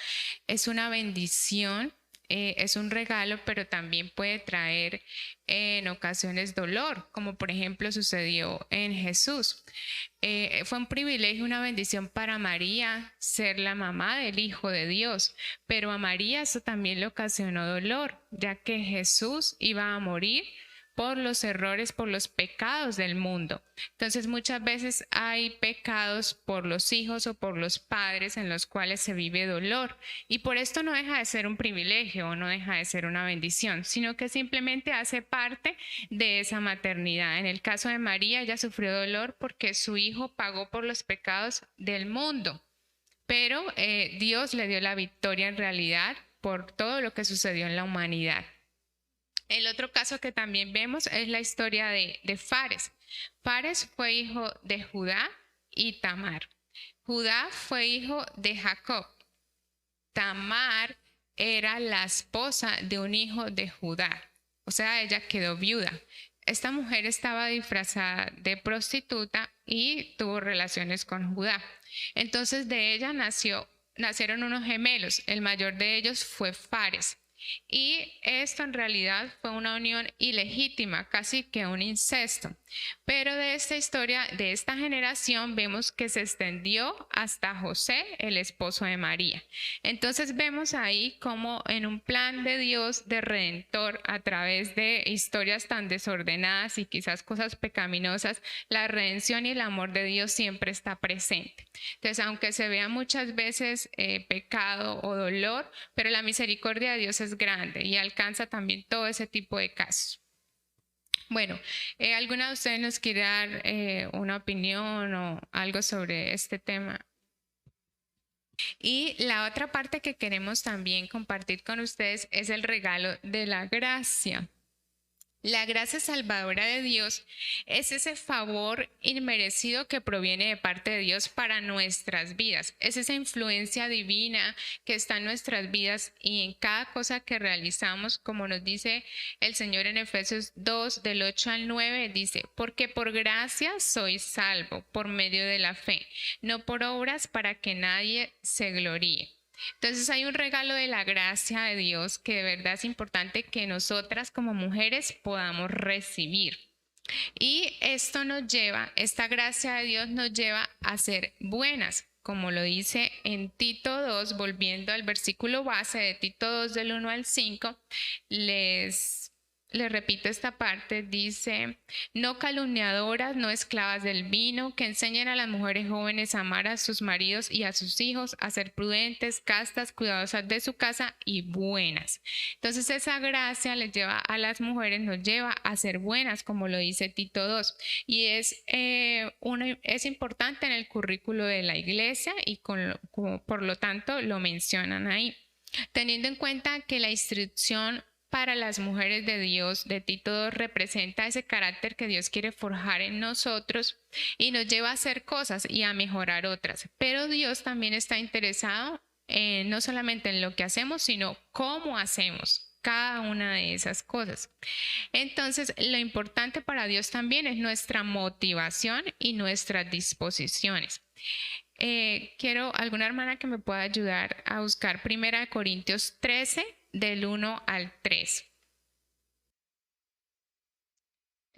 es una bendición. Es un regalo, pero también puede traer en ocasiones dolor, como por ejemplo sucedió en Jesús. Fue un privilegio, una bendición para María ser la mamá del Hijo de Dios, pero a María eso también le ocasionó dolor, ya que Jesús iba a morir por los errores, por los pecados del mundo. Entonces muchas veces hay pecados por los hijos o por los padres en los cuales se vive dolor y por esto no deja de ser un privilegio o no deja de ser una bendición, sino que simplemente hace parte de esa maternidad. En el caso de María, ella sufrió dolor porque su hijo pagó por los pecados del mundo, pero Dios le dio la victoria en realidad por todo lo que sucedió en la humanidad. El otro caso que también vemos es la historia de Fares. Fares fue hijo de Judá y Tamar. Judá fue hijo de Jacob. Tamar era la esposa de un hijo de Judá. O sea, ella quedó viuda. Esta mujer estaba disfrazada de prostituta y tuvo relaciones con Judá. Entonces de ella nacieron unos gemelos. El mayor de ellos fue Fares. Y esto en realidad fue una unión ilegítima, casi que un incesto. Pero de esta historia, de esta generación, vemos que se extendió hasta José, el esposo de María. Entonces vemos ahí como en un plan de Dios de redentor, a través de historias tan desordenadas y quizás cosas pecaminosas, la redención y el amor de Dios siempre está presente. Entonces, aunque se vea muchas veces pecado o dolor, pero la misericordia de Dios es grande y alcanza también todo ese tipo de casos. Bueno, ¿alguna de ustedes nos quiere dar una opinión o algo sobre este tema? Y la otra parte que queremos también compartir con ustedes es el regalo de la gracia. La gracia salvadora de Dios es ese favor inmerecido que proviene de parte de Dios para nuestras vidas. Es esa influencia divina que está en nuestras vidas y en cada cosa que realizamos, como nos dice el Señor en Efesios 2, del 8 al 9, dice, porque por gracia sois salvo por medio de la fe, no por obras para que nadie se gloríe. Entonces hay un regalo de la gracia de Dios que de verdad es importante que nosotras como mujeres podamos recibir. Y esto nos lleva, esta gracia de Dios nos lleva a ser buenas, como lo dice en Tito 2, volviendo al versículo base de Tito 2 del 1 al 5, les le repito esta parte, dice, no calumniadoras, no esclavas del vino, que enseñen a las mujeres jóvenes a amar a sus maridos y a sus hijos, a ser prudentes, castas, cuidadosas de su casa y buenas. Entonces esa gracia les lleva a las mujeres, nos lleva a ser buenas, como lo dice Tito 2. Y es importante en el currículo de la iglesia y por lo tanto lo mencionan ahí. Teniendo en cuenta que la instrucción para las mujeres de Dios de Tito 2 representa ese carácter que Dios quiere forjar en nosotros y nos lleva a hacer cosas y a mejorar otras. Pero Dios también está interesado no solamente en lo que hacemos, sino cómo hacemos cada una de esas cosas. Entonces, lo importante para Dios también es nuestra motivación y nuestras disposiciones. Quiero alguna hermana que me pueda ayudar a buscar 1 Corintios 13, del 1 al 3.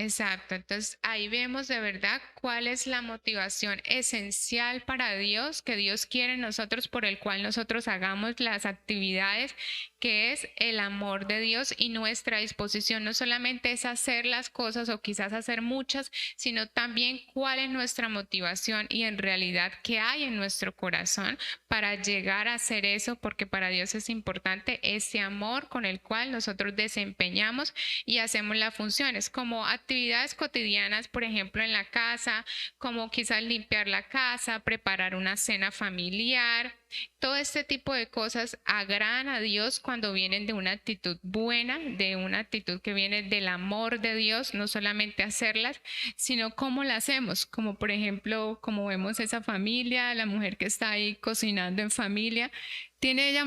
Exacto, entonces ahí vemos de verdad cuál es la motivación esencial para Dios, que Dios quiere en nosotros, por el cual nosotros hagamos las actividades, que es el amor de Dios, y nuestra disposición no solamente es hacer las cosas o quizás hacer muchas, sino también cuál es nuestra motivación y en realidad qué hay en nuestro corazón para llegar a hacer eso, porque para Dios es importante ese amor con el cual nosotros desempeñamos y hacemos las funciones, como actividades cotidianas, por ejemplo, en la casa, como quizás limpiar la casa, preparar una cena familiar. Todo este tipo de cosas agradan a Dios cuando vienen de una actitud buena, de una actitud que viene del amor de Dios, no solamente hacerlas, sino cómo las hacemos, como por ejemplo, como vemos esa familia, la mujer que está ahí cocinando en familia, tiene ella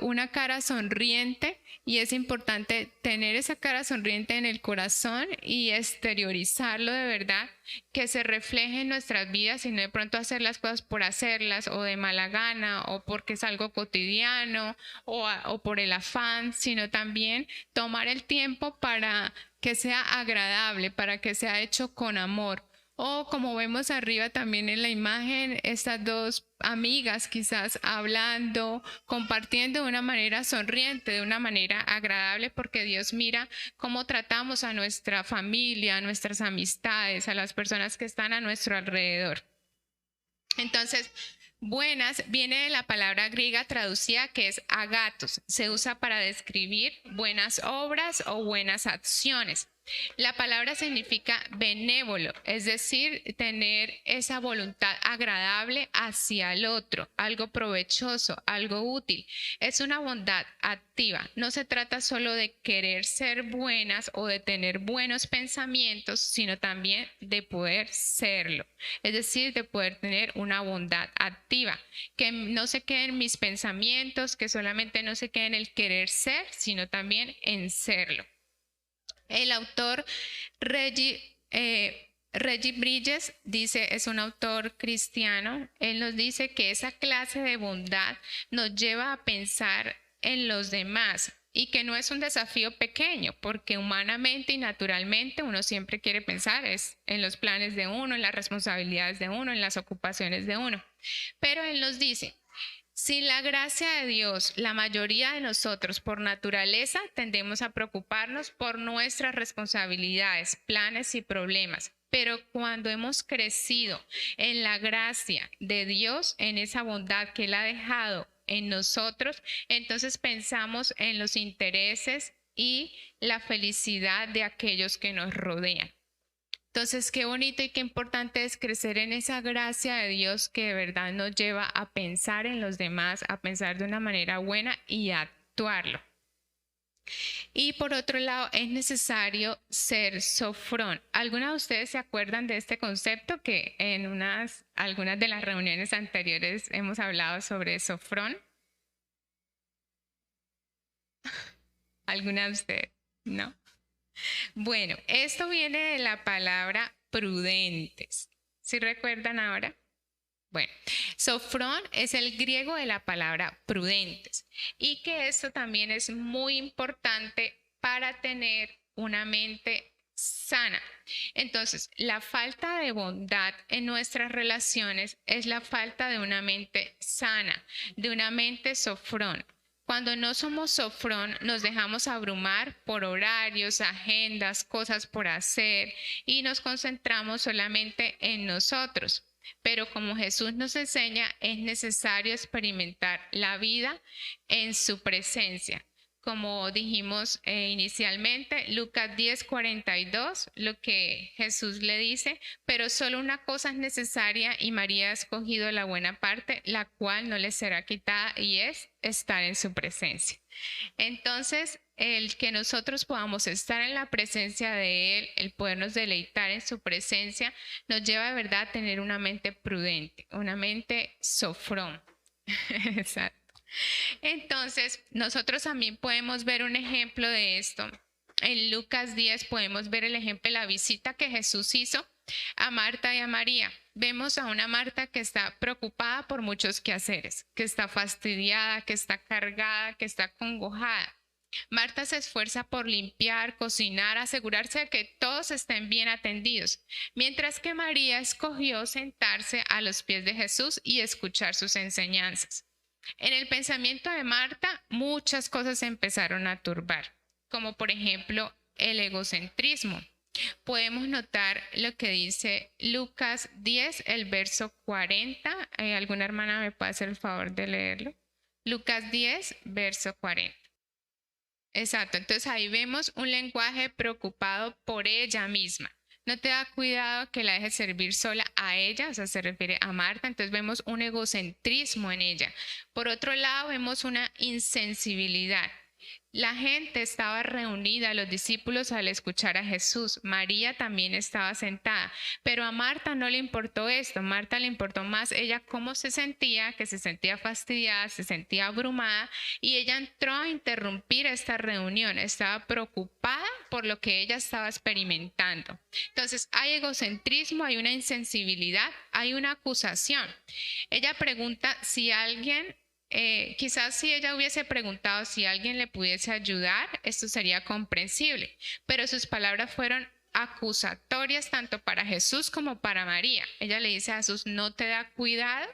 una cara sonriente, y es importante tener esa cara sonriente en el corazón y exteriorizarlo de verdad, que se refleje en nuestras vidas y no de pronto hacer las cosas por hacerlas o de mala gana o porque es algo cotidiano o por el afán, sino también tomar el tiempo para que sea agradable, para que sea hecho con amor. O como vemos arriba también en la imagen, estas dos amigas quizás hablando, compartiendo de una manera sonriente, de una manera agradable, porque Dios mira cómo tratamos a nuestra familia, a nuestras amistades, a las personas que están a nuestro alrededor. Entonces, buenas viene de la palabra griega traducida que es agatos. Se usa para describir buenas obras o buenas acciones. La palabra significa benévolo, es decir, tener esa voluntad agradable hacia el otro, algo provechoso, algo útil. Es una bondad activa. No se trata solo de querer ser buenas o de tener buenos pensamientos, sino también de poder serlo. Es decir, de poder tener una bondad activa, que no se quede en mis pensamientos, que solamente no se quede en el querer ser, sino también en serlo. El autor Reggie Bridges dice, es un autor cristiano, él nos dice que esa clase de bondad nos lleva a pensar en los demás y que no es un desafío pequeño, porque humanamente y naturalmente uno siempre quiere pensar en los planes de uno, en las responsabilidades de uno, en las ocupaciones de uno. Pero él nos dice, sin la gracia de Dios, la mayoría de nosotros por naturaleza tendemos a preocuparnos por nuestras responsabilidades, planes y problemas. Pero cuando hemos crecido en la gracia de Dios, en esa bondad que Él ha dejado en nosotros, entonces pensamos en los intereses y la felicidad de aquellos que nos rodean. Entonces, qué bonito y qué importante es crecer en esa gracia de Dios que de verdad nos lleva a pensar en los demás, a pensar de una manera buena y a actuarlo. Y por otro lado, es necesario ser sofrón. ¿Algunas de ustedes se acuerdan de este concepto que en algunas de las reuniones anteriores hemos hablado sobre sofrón? ¿Alguna de ustedes? ¿No? Bueno, esto viene de la palabra prudentes. ¿Sí recuerdan ahora? Bueno, sofrón es el griego de la palabra prudentes y que esto también es muy importante para tener una mente sana. Entonces, la falta de bondad en nuestras relaciones es la falta de una mente sana, de una mente sofrón. Cuando no somos sofrón, nos dejamos abrumar por horarios, agendas, cosas por hacer y nos concentramos solamente en nosotros. Pero como Jesús nos enseña, es necesario experimentar la vida en su presencia. Como dijimos inicialmente, Lucas 10:42, lo que Jesús le dice, pero solo una cosa es necesaria y María ha escogido la buena parte, la cual no le será quitada, y es estar en su presencia. Entonces, el que nosotros podamos estar en la presencia de Él, el podernos deleitar en su presencia, nos lleva de verdad a tener una mente prudente, una mente sofrón. Exacto. Entonces, nosotros también podemos ver un ejemplo de esto. En Lucas 10 podemos ver el ejemplo de la visita que Jesús hizo a Marta y a María. Vemos a una Marta que está preocupada por muchos quehaceres, que está fastidiada, que está cargada, que está acongojada. Marta se esfuerza por limpiar, cocinar, asegurarse de que todos estén bien atendidos, mientras que María escogió sentarse a los pies de Jesús y escuchar sus enseñanzas. En el pensamiento de Marta, muchas cosas se empezaron a turbar, como por ejemplo el egocentrismo. Podemos notar lo que dice Lucas 10, el verso 40. ¿Alguna hermana me puede hacer el favor de leerlo? Lucas 10, verso 40. Exacto, entonces ahí vemos un lenguaje preocupado por ella misma. No te da cuidado que la dejes servir sola a ella, o sea, se refiere a Marta, entonces vemos un egocentrismo en ella. Por otro lado, vemos una insensibilidad. La gente estaba reunida, los discípulos, al escuchar a Jesús. María también estaba sentada, pero a Marta no le importó esto. Marta le importó más ella cómo se sentía, que se sentía fastidiada, se sentía abrumada, y ella entró a interrumpir esta reunión. Estaba preocupada por lo que ella estaba experimentando. Entonces, hay egocentrismo, hay una insensibilidad, hay una acusación. Ella pregunta si alguien... quizás si ella hubiese preguntado si alguien le pudiese ayudar, esto sería comprensible, pero sus palabras fueron acusatorias tanto para Jesús como para María. Ella le dice a Jesús, no te da cuidado,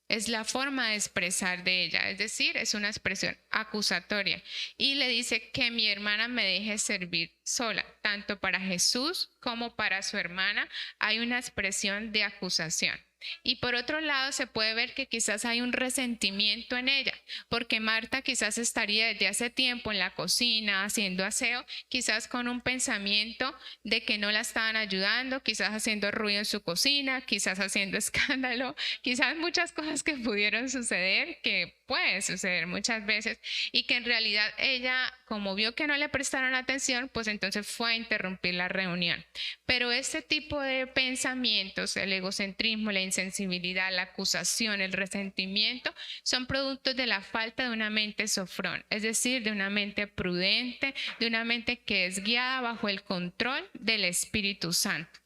es la forma de expresar de ella, es decir, es una expresión acusatoria. Y le dice que mi hermana me deje servir sola, tanto para Jesús como para su hermana hay una expresión de acusación. Y por otro lado se puede ver que quizás hay un resentimiento en ella, porque Marta quizás estaría desde hace tiempo en la cocina haciendo aseo, quizás con un pensamiento de que no la estaban ayudando, quizás haciendo ruido en su cocina, quizás haciendo escándalo, quizás muchas cosas que pudieron suceder, que pueden suceder muchas veces, y que en realidad ella, como vio que no le prestaron atención, pues entonces fue a interrumpir la reunión. Pero este tipo de pensamientos, el egocentrismo, la insensibilidad, la acusación, el resentimiento, son productos de la falta de una mente sofrón, es decir, de una mente prudente, de una mente que es guiada bajo el control del Espíritu Santo.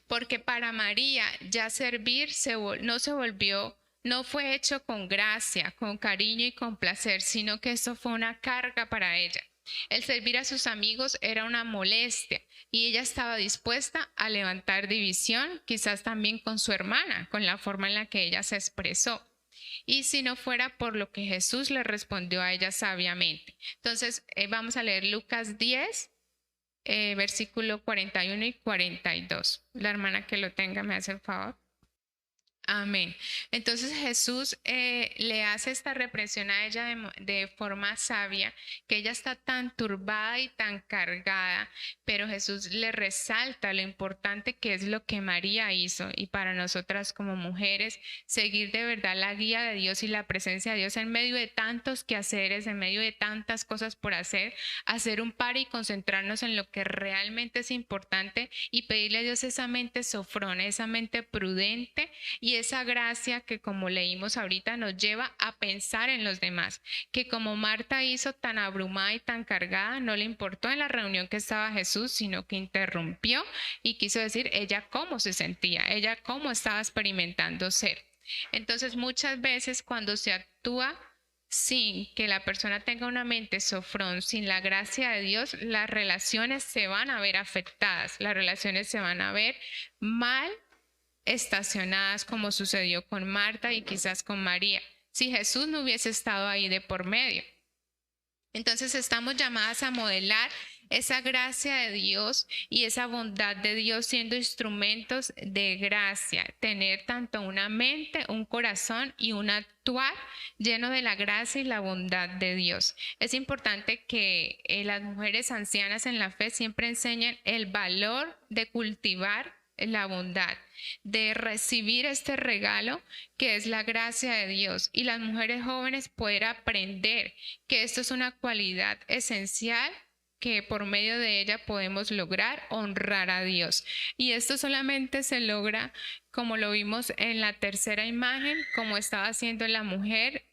Porque para María ya servir no fue hecho con gracia, con cariño y con placer, sino que eso fue una carga para ella. El servir a sus amigos era una molestia y ella estaba dispuesta a levantar división, quizás también con su hermana, con la forma en la que ella se expresó. Y si no fuera por lo que Jesús le respondió a ella sabiamente. Entonces, vamos a leer Lucas 10, versículo 41 y 42. La hermana que lo tenga me hace el favor. Amén. Entonces Jesús le hace esta reprensión a ella de forma sabia, que ella está tan turbada y tan cargada, pero Jesús le resalta lo importante que es lo que María hizo, y para nosotras como mujeres, seguir de verdad la guía de Dios y la presencia de Dios en medio de tantos quehaceres, en medio de tantas cosas por hacer un par y concentrarnos en lo que realmente es importante y pedirle a Dios esa mente sofrona, esa mente prudente y esa gracia que, como leímos ahorita, nos lleva a pensar en los demás, que como Marta hizo tan abrumada y tan cargada, no le importó en la reunión que estaba Jesús, sino que interrumpió y quiso decir ella cómo se sentía, ella cómo estaba experimentando ser. Entonces muchas veces cuando se actúa sin que la persona tenga una mente sofrón, sin la gracia de Dios, las relaciones se van a ver afectadas, las relaciones se van a ver mal estacionadas, como sucedió con Marta y quizás con María. si Jesús no hubiese estado ahí de por medio. Entonces estamos llamadas a modelar esa gracia de Dios y esa bondad de Dios siendo instrumentos de gracia, tener tanto una mente, un corazón y un actuar lleno de la gracia y la bondad de Dios. Es importante que las mujeres ancianas en la fe siempre enseñen el valor de cultivar la bondad, de recibir este regalo que es la gracia de Dios, y las mujeres jóvenes poder aprender que esto es una cualidad esencial que por medio de ella podemos lograr honrar a Dios. Y esto solamente se logra, como lo vimos en la tercera imagen, como estaba haciendo la mujer,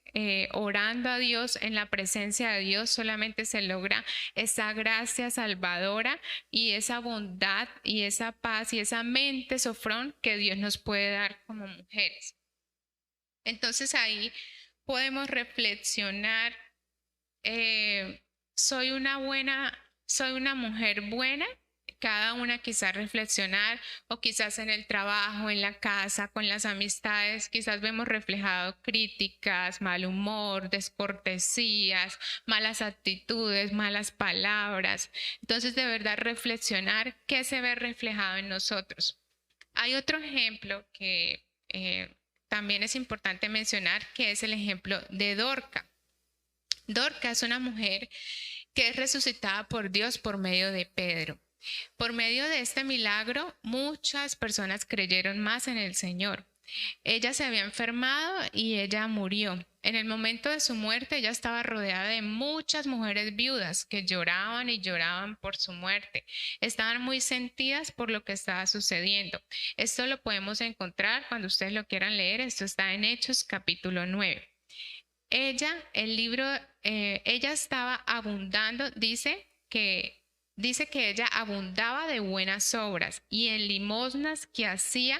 orando a Dios en la presencia de Dios. Solamente se logra esa gracia salvadora y esa bondad y esa paz y esa mente sofrón que Dios nos puede dar como mujeres. Entonces ahí podemos reflexionar, soy una mujer buena. Cada una quizás reflexionar, o quizás en el trabajo, en la casa, con las amistades, quizás vemos reflejado críticas, mal humor, descortesías, malas actitudes, malas palabras. Entonces, de verdad, reflexionar qué se ve reflejado en nosotros. Hay otro ejemplo que también es importante mencionar, que es el ejemplo de Dorca. Dorca es una mujer que es resucitada por Dios por medio de Pedro. Por medio de este milagro, muchas personas creyeron más en el Señor. Ella se había enfermado y ella murió. En el momento de su muerte, ella estaba rodeada de muchas mujeres viudas que lloraban y lloraban por su muerte. Estaban muy sentidas por lo que estaba sucediendo. Esto lo podemos encontrar cuando ustedes lo quieran leer. Esto está en Hechos capítulo 9. Ella estaba abundando, dice que ella abundaba de buenas obras y en limosnas que hacía.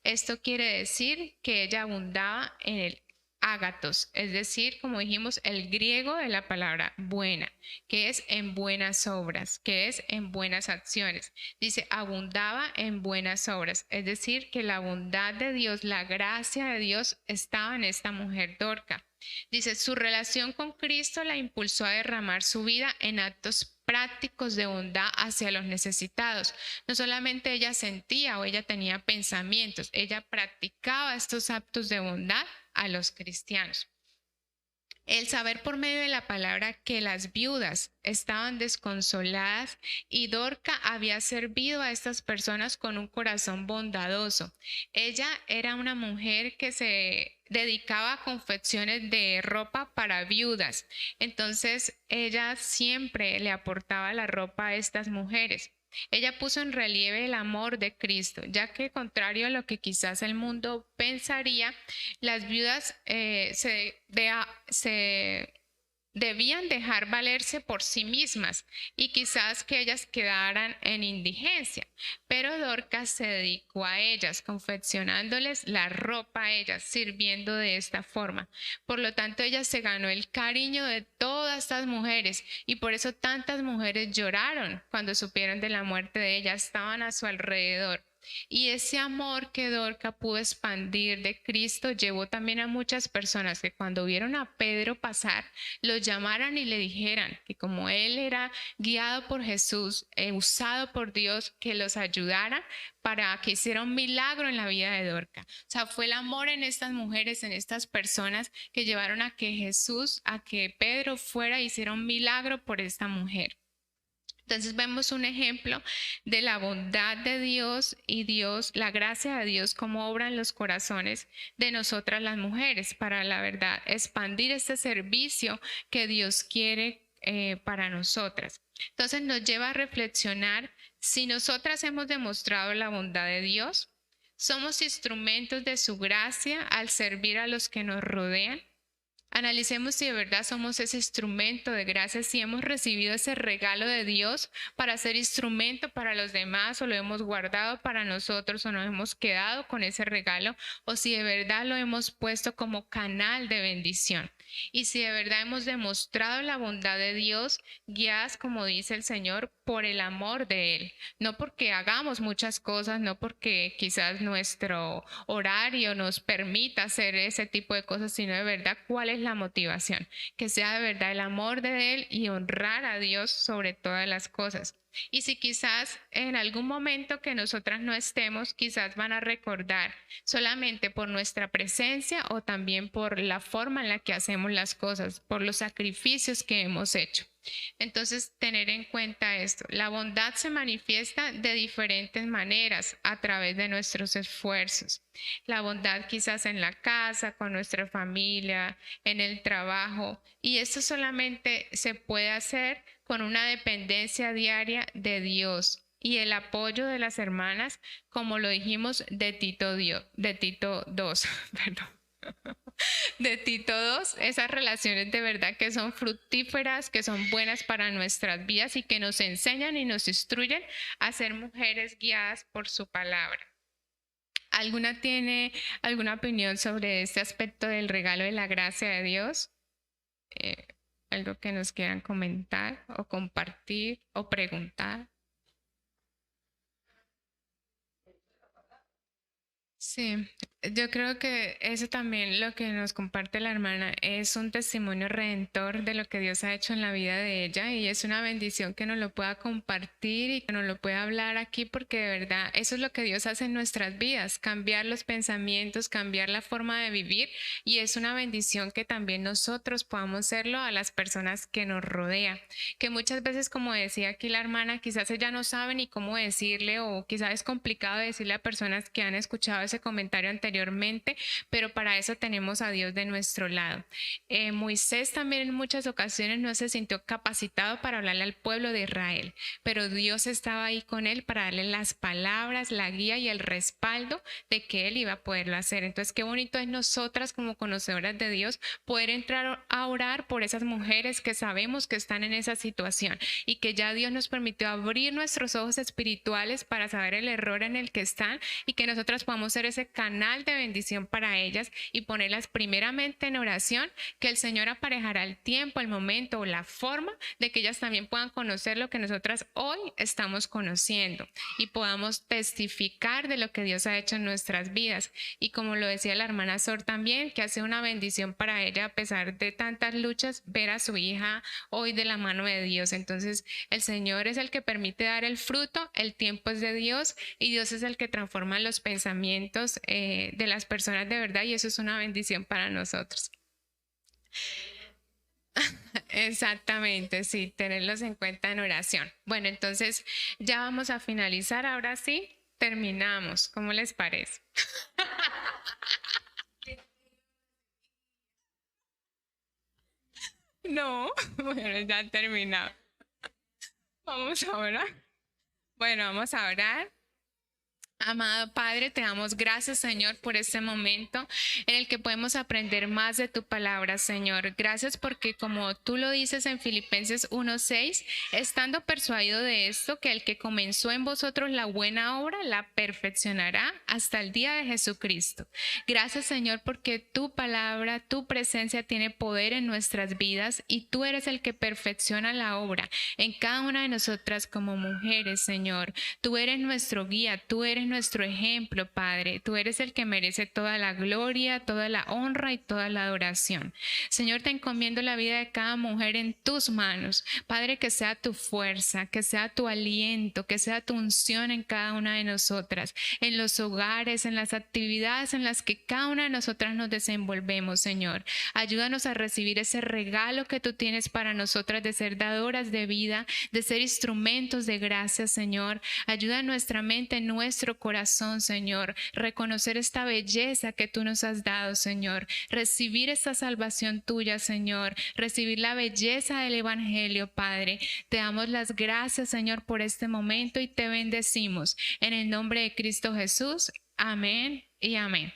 Esto quiere decir que ella abundaba en el ágatos, es decir, como dijimos, el griego de la palabra buena, que es en buenas obras, que es en buenas acciones. Dice, abundaba en buenas obras, es decir, que la bondad de Dios, la gracia de Dios estaba en esta mujer Dorca. Dice, su relación con Cristo la impulsó a derramar su vida en actos prácticos de bondad hacia los necesitados. No solamente ella sentía o ella tenía pensamientos, ella practicaba estos actos de bondad a los cristianos. El saber por medio de la palabra que las viudas estaban desconsoladas y Dorca había servido a estas personas con un corazón bondadoso. Ella era una mujer que se dedicaba a confecciones de ropa para viudas. Entonces ella siempre le aportaba la ropa a estas mujeres. Ella puso en relieve el amor de Cristo, ya que contrario a lo que quizás el mundo pensaría, las viudas se debían dejar valerse por sí mismas y quizás que ellas quedaran en indigencia. Pero Dorcas se dedicó a ellas, confeccionándoles la ropa a ellas, sirviendo de esta forma. Por lo tanto, ella se ganó el cariño de todas estas mujeres y por eso tantas mujeres lloraron cuando supieron de la muerte de ella, estaban a su alrededor. Y ese amor que Dorca pudo expandir de Cristo llevó también a muchas personas que cuando vieron a Pedro pasar, lo llamaran y le dijeran que como él era guiado por Jesús, usado por Dios, que los ayudara para que hiciera un milagro en la vida de Dorca. O sea, fue el amor en estas mujeres, en estas personas que llevaron a que Pedro fuera y hiciera un milagro por esta mujer. Entonces vemos un ejemplo de la bondad de Dios y la gracia de Dios, cómo obra en los corazones de nosotras las mujeres para, la verdad, expandir este servicio que Dios quiere para nosotras. Entonces nos lleva a reflexionar si nosotras hemos demostrado la bondad de Dios, somos instrumentos de su gracia al servir a los que nos rodean. Analicemos si de verdad somos ese instrumento de gracia, si hemos recibido ese regalo de Dios para ser instrumento para los demás, o lo hemos guardado para nosotros, o nos hemos quedado con ese regalo, o si de verdad lo hemos puesto como canal de bendición. Y si de verdad hemos demostrado la bondad de Dios, guiadas, como dice el Señor, por el amor de Él. No porque hagamos muchas cosas, no porque quizás nuestro horario nos permita hacer ese tipo de cosas, sino de verdad cuál es la motivación. Que sea de verdad el amor de Él y honrar a Dios sobre todas las cosas. Y si quizás en algún momento que nosotras no estemos, quizás van a recordar solamente por nuestra presencia o también por la forma en la que hacemos las cosas, por los sacrificios que hemos hecho. Entonces, tener en cuenta esto. La bondad se manifiesta de diferentes maneras a través de nuestros esfuerzos. La bondad quizás en la casa, con nuestra familia, en el trabajo. Y esto solamente se puede hacer con una dependencia diaria de Dios y el apoyo de las hermanas, como lo dijimos de Tito 2, perdón. De Tito 2, esas relaciones de verdad que son fructíferas, que son buenas para nuestras vidas y que nos enseñan y nos instruyen a ser mujeres guiadas por su palabra. ¿Alguna tiene alguna opinión sobre este aspecto del regalo de la gracia de Dios? ¿Algo que nos quieran comentar o compartir o preguntar? Sí, yo creo que eso también lo que nos comparte la hermana es un testimonio redentor de lo que Dios ha hecho en la vida de ella, y es una bendición que nos lo pueda compartir y que nos lo pueda hablar aquí, porque de verdad eso es lo que Dios hace en nuestras vidas, cambiar los pensamientos, cambiar la forma de vivir, y es una bendición que también nosotros podamos serlo a las personas que nos rodean, que muchas veces, como decía aquí la hermana, quizás ella no sabe ni cómo decirle, o quizás es complicado decirle a personas que han escuchado ese comentario anteriormente, pero para eso tenemos a Dios de nuestro lado. Moisés también en muchas ocasiones no se sintió capacitado para hablarle al pueblo de Israel, pero Dios estaba ahí con él para darle las palabras, la guía y el respaldo de que él iba a poderlo hacer. Entonces, qué bonito es nosotras como conocedoras de Dios poder entrar a orar por esas mujeres que sabemos que están en esa situación y que ya Dios nos permitió abrir nuestros ojos espirituales para saber el error en el que están, y que nosotras podamos ser ese canal de bendición para ellas y ponerlas primeramente en oración, que el Señor aparejará el tiempo, el momento o la forma de que ellas también puedan conocer lo que nosotras hoy estamos conociendo y podamos testificar de lo que Dios ha hecho en nuestras vidas. Y como lo decía la hermana Sor también, que hace una bendición para ella a pesar de tantas luchas, ver a su hija hoy de la mano de Dios. Entonces, el Señor es el que permite dar el fruto, el tiempo es de Dios y Dios es el que transforma los pensamientos de las personas de verdad, y eso es una bendición para nosotros. Exactamente, sí, tenerlos en cuenta en oración. Bueno, entonces ya vamos a finalizar, ahora sí, terminamos. ¿Cómo les parece? No, bueno, ya terminado. Vamos a orar. Bueno, vamos a orar. Amado Padre, te damos gracias, Señor, por este momento en el que podemos aprender más de tu palabra, Señor. Gracias porque, como tú lo dices en Filipenses 1:6, estando persuadido de esto, que el que comenzó en vosotros la buena obra la perfeccionará hasta el día de Jesucristo. Gracias, Señor, porque tu palabra, tu presencia tiene poder en nuestras vidas y tú eres el que perfecciona la obra en cada una de nosotras como mujeres, Señor. Tú eres nuestro guía, tú eres nuestro ejemplo, Padre. Tú eres el que merece toda la gloria, toda la honra y toda la adoración. Señor, te encomiendo la vida de cada mujer en tus manos. Padre, que sea tu fuerza, que sea tu aliento, que sea tu unción en cada una de nosotras, en los hogares, en las actividades en las que cada una de nosotras nos desenvolvemos, Señor. Ayúdanos a recibir ese regalo que tú tienes para nosotras de ser dadoras de vida, de ser instrumentos de gracia, Señor. Ayuda a nuestra mente, nuestro corazón, Señor, reconocer esta belleza que tú nos has dado, Señor, recibir esta salvación tuya, Señor, recibir la belleza del Evangelio, Padre. Te damos las gracias, Señor, por este momento y te bendecimos. En el nombre de Cristo Jesús, amén y amén.